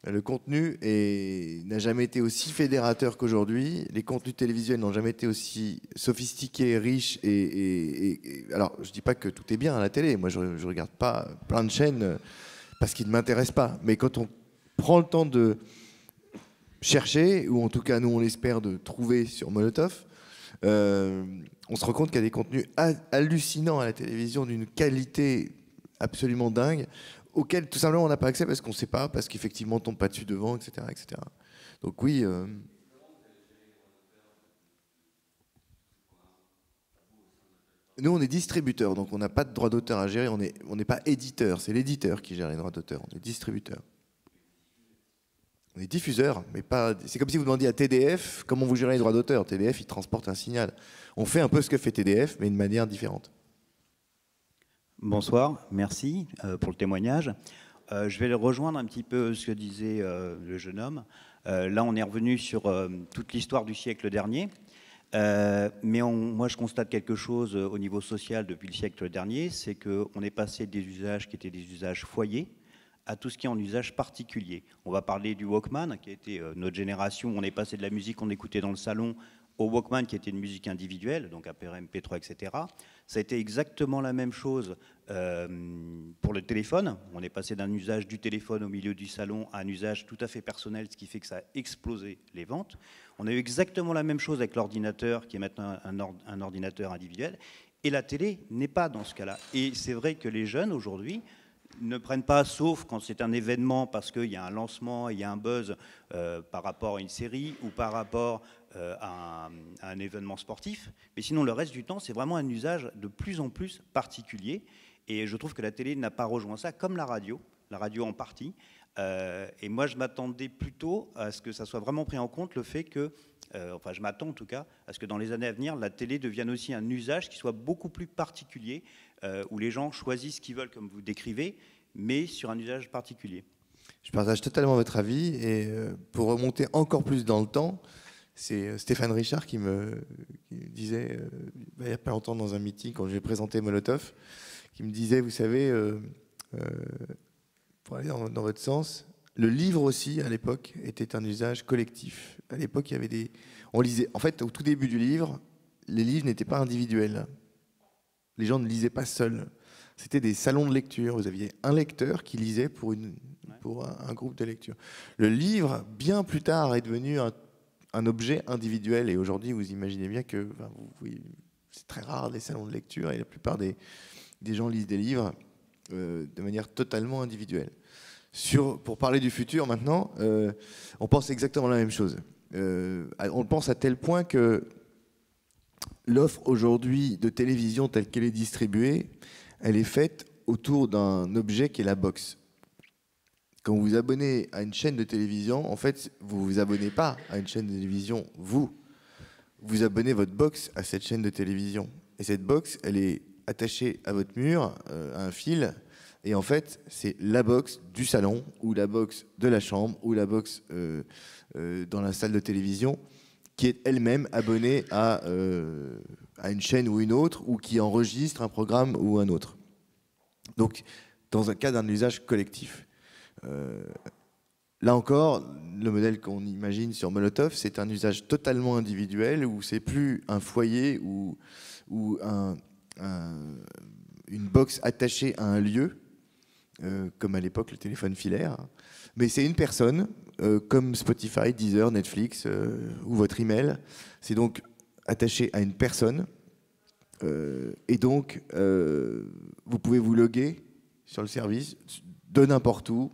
Le contenu n'a jamais été aussi fédérateur qu'aujourd'hui. Les contenus télévisuels n'ont jamais été aussi sophistiqués, riches. Alors, je ne dis pas que tout est bien à la télé. Moi, je ne regarde pas plein de chaînes parce qu'ils ne m'intéressent pas. Mais quand on prend le temps de chercher, ou en tout cas, nous, on l'espère de trouver sur Molotov, on se rend compte qu'il y a des contenus hallucinants à la télévision d'une qualité absolument dingue, auquel tout simplement on n'a pas accès parce qu'on ne sait pas, parce qu'effectivement on ne tombe pas dessus devant, etc. etc. Donc oui. Nous on est distributeur, donc on n'a pas de droit d'auteur à gérer, on n'est pas éditeur, c'est l'éditeur qui gère les droits d'auteur, on est distributeur. On est diffuseur, mais pas. C'est comme si vous demandiez à TDF comment vous gérez les droits d'auteur. TDF, il transporte un signal. On fait un peu ce que fait TDF, mais de manière différente. Bonsoir, merci pour le témoignage. Je vais rejoindre un petit peu ce que disait le jeune homme. Là, on est revenu sur toute l'histoire du siècle dernier. Mais moi, je constate quelque chose au niveau social depuis le siècle dernier, c'est qu'on est passé des usages qui étaient des usages foyers à tout ce qui est en usage particulier. On va parler du Walkman, qui a été notre génération. On est passé de la musique qu'on écoutait dans le salon au Walkman, qui était une musique individuelle, donc APR, MP3, etc. Ça a été exactement la même chose pour le téléphone. On est passé d'un usage du téléphone au milieu du salon à un usage tout à fait personnel, ce qui fait que ça a explosé les ventes. On a eu exactement la même chose avec l'ordinateur, qui est maintenant un ordinateur individuel. Et la télé n'est pas dans ce cas-là. Et c'est vrai que les jeunes, aujourd'hui, ne prennent pas, sauf quand c'est un événement, parce qu'il y a un lancement, il y a un buzz par rapport à une série ou par rapport à un événement sportif. Mais sinon, le reste du temps, c'est vraiment un usage de plus en plus particulier. Et je trouve que la télé n'a pas rejoint ça, comme la radio en partie. Et moi, je m'attendais plutôt à ce que ça soit vraiment pris en compte, le fait que, enfin je m'attends en tout cas, à ce que dans les années à venir, la télé devienne aussi un usage qui soit beaucoup plus particulier, où les gens choisissent ce qu'ils veulent, comme vous décrivez, mais sur un usage particulier. Je partage totalement votre avis, et pour remonter encore plus dans le temps, c'est Stéphane Richard qui me disait, il n'y a pas longtemps dans un meeting, quand j'ai présenté Molotov, qui me disait, vous savez, pour aller dans votre sens, le livre aussi, à l'époque, était un usage collectif. À l'époque, il y avait on lisait. En fait, au tout début du livre, les livres n'étaient pas individuels. Les gens ne lisaient pas seuls. C'était des salons de lecture. Vous aviez un lecteur qui lisait pour un groupe de lecture. Le livre, bien plus tard, est devenu un objet individuel. Et aujourd'hui, vous imaginez bien que c'est très rare les salons de lecture, et la plupart des gens lisent des livres de manière totalement individuelle. Pour parler du futur maintenant, on pense exactement la même chose. On pense à tel point que l'offre aujourd'hui de télévision telle qu'elle est distribuée, elle est faite autour d'un objet qui est la box. Quand vous vous abonnez à une chaîne de télévision, en fait, vous ne vous abonnez pas à une chaîne de télévision, vous abonnez votre box à cette chaîne de télévision. Et cette box, elle est attachée à votre mur, à un fil. Et en fait, c'est la box du salon, ou la box de la chambre, ou la box dans la salle de télévision, qui est elle-même abonnée à une chaîne ou une autre, ou qui enregistre un programme ou un autre. Donc, dans un cas d'un usage collectif. Là encore, le modèle qu'on imagine sur Molotov, c'est un usage totalement individuel, où c'est plus un foyer ou une box attachée à un lieu, comme à l'époque le téléphone filaire, mais c'est une personne, comme Spotify, Deezer, Netflix ou votre email. C'est donc attaché à une personne, et donc vous pouvez vous loguer sur le service de n'importe où,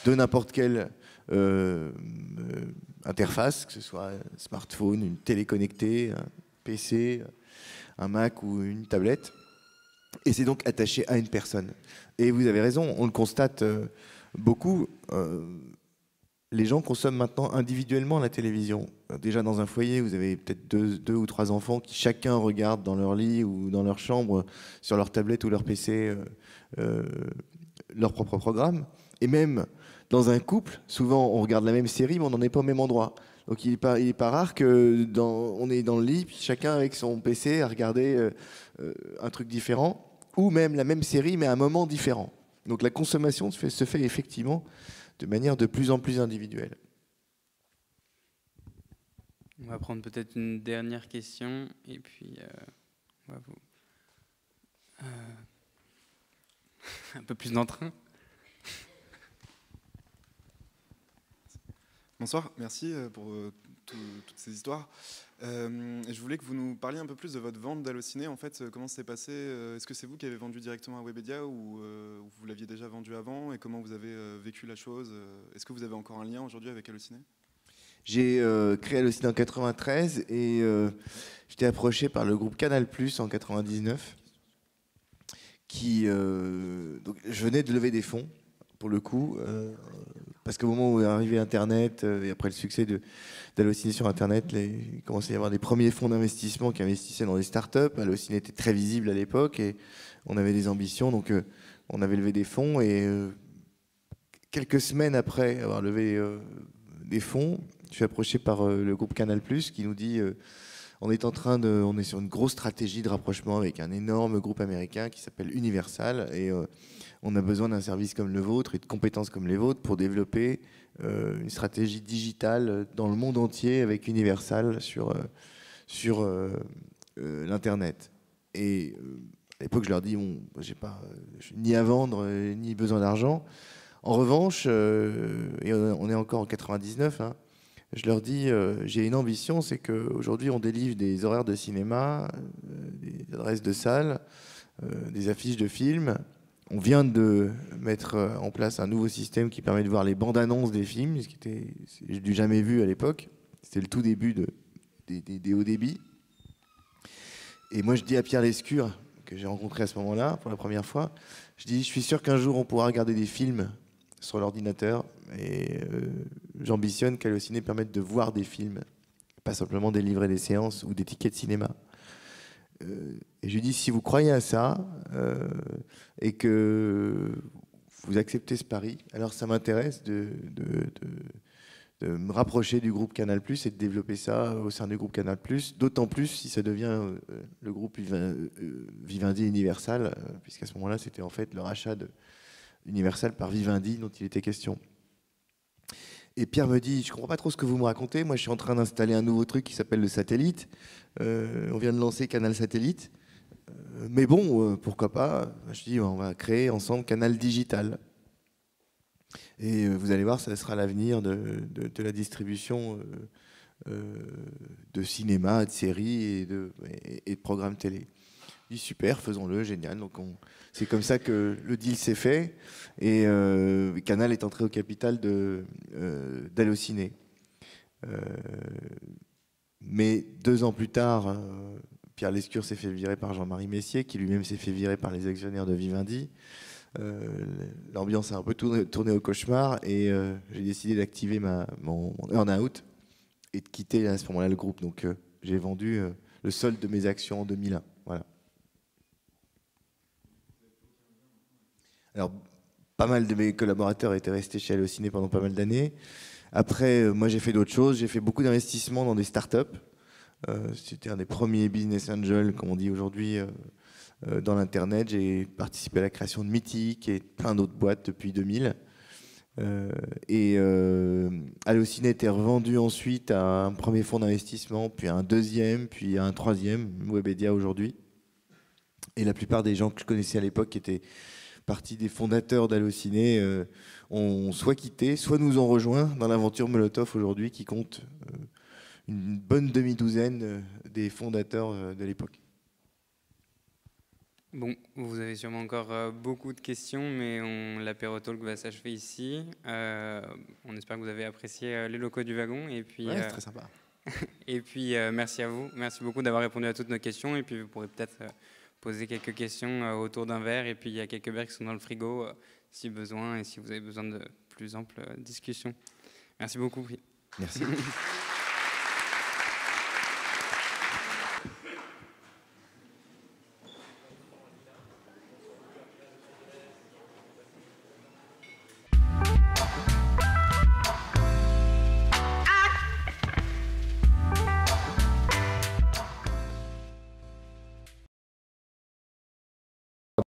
de n'importe quelle interface, que ce soit un smartphone, une télé connectée, un PC, un Mac ou une tablette. Et c'est donc attaché à une personne. Et vous avez raison, on le constate beaucoup. Les gens consomment maintenant individuellement la télévision. Déjà dans un foyer, vous avez peut-être deux ou trois enfants qui chacun regarde dans leur lit ou dans leur chambre, sur leur tablette ou leur PC, leur propre programme. Et même dans un couple, souvent on regarde la même série, mais on n'en est pas au même endroit. Donc il n'est pas rare qu'on est dans le lit, puis chacun avec son PC à regarder un truc différent, ou même la même série, mais à un moment différent. Donc la consommation se fait effectivement de manière de plus en plus individuelle. On va prendre peut-être une dernière question, et puis on va un peu plus d'entrain. Bonsoir, merci pour toutes ces histoires. Je voulais que vous nous parliez un peu plus de votre vente d'Allociné. En fait, comment ça s'est passé? Est-ce que c'est vous qui avez vendu directement à Webedia, ou vous l'aviez déjà vendu avant? Et comment vous avez vécu la chose? Est-ce que vous avez encore un lien aujourd'hui avec Allociné? J'ai créé Allociné en 93, et j'étais approché par le groupe Canal+ en 99. Donc, je venais de lever des fonds, pour le coup, parce qu'au moment où est arrivé Internet, et après le succès d'Allociné sur Internet, il commençait à y avoir des premiers fonds d'investissement qui investissaient dans des startups. Allociné était très visible à l'époque, et on avait des ambitions, donc on avait levé des fonds, et quelques semaines après avoir levé des fonds, je suis approché par le groupe Canal+, qui nous dit on est sur une grosse stratégie de rapprochement avec un énorme groupe américain qui s'appelle Universal, et on a besoin d'un service comme le vôtre et de compétences comme les vôtres pour développer une stratégie digitale dans le monde entier avec Universal sur l'Internet. Et à l'époque, je leur dis, bon, j'ai pas ni à vendre ni besoin d'argent. En revanche, et on est encore en 99, hein, je leur dis, j'ai une ambition, c'est qu'aujourd'hui on délivre des horaires de cinéma, adresses de salles, des affiches de films. On vient de mettre en place un nouveau système qui permet de voir les bandes annonces des films, ce qui était du jamais vu à l'époque. C'était le tout début des hauts débits. Et moi, je dis à Pierre Lescure, que j'ai rencontré à ce moment-là pour la première fois, je suis sûr qu'un jour on pourra regarder des films sur l'ordinateur, et j'ambitionne qu'Allociné permette de voir des films, pas simplement délivrer des séances ou des tickets de cinéma. Et je lui dis, si vous croyez à ça et que vous acceptez ce pari, alors ça m'intéresse de me rapprocher du groupe Canal+, et de développer ça au sein du groupe Canal+, d'autant plus si ça devient le groupe Vivendi Universal, puisqu'à ce moment-là, c'était en fait le rachat de Universal par Vivendi dont il était question. Et Pierre me dit, je comprends pas trop ce que vous me racontez, moi je suis en train d'installer un nouveau truc qui s'appelle le satellite, on vient de lancer Canal Satellite, mais bon, pourquoi pas. Je dis, on va créer ensemble Canal Digital. Et vous allez voir, ça sera l'avenir de la distribution de cinéma, de séries et de programmes télé. Je dis, super, faisons-le, génial. Donc c'est comme ça que le deal s'est fait, et Canal est entré au capital d'Allociné. Mais 2 ans plus tard, Pierre Lescure s'est fait virer par Jean-Marie Messier, qui lui-même s'est fait virer par les actionnaires de Vivendi. L'ambiance a un peu tourné au cauchemar, et j'ai décidé d'activer mon earn-out et de quitter à ce moment-là le groupe. Donc j'ai vendu le solde de mes actions en 2001. Voilà. Alors, pas mal de mes collaborateurs étaient restés chez Allociné pendant pas mal d'années. Après, moi, j'ai fait d'autres choses. J'ai fait beaucoup d'investissements dans des startups. C'était un des premiers business angels, comme on dit aujourd'hui, dans l'Internet. J'ai participé à la création de Mythique et plein d'autres boîtes depuis 2000. Allociné était revendu ensuite à un premier fonds d'investissement, puis à un deuxième, puis à un troisième, Webedia aujourd'hui. Et la plupart des gens que je connaissais à l'époque, qui étaient partie des fondateurs d'Allociné, ont soit quitté, soit nous ont rejoints dans l'aventure Molotov aujourd'hui, qui compte une bonne demi-douzaine des fondateurs de l'époque. Bon, vous avez sûrement encore beaucoup de questions, mais l'apéro talk va s'achever ici. On espère que vous avez apprécié les locaux du wagon. Et puis, ouais, c'est très sympa. Et puis, merci à vous. Merci beaucoup d'avoir répondu à toutes nos questions. Et puis, vous pourrez peut-être poser quelques questions autour d'un verre, et puis il y a quelques verres qui sont dans le frigo si besoin, et si vous avez besoin de plus ample discussion. Merci beaucoup. Merci.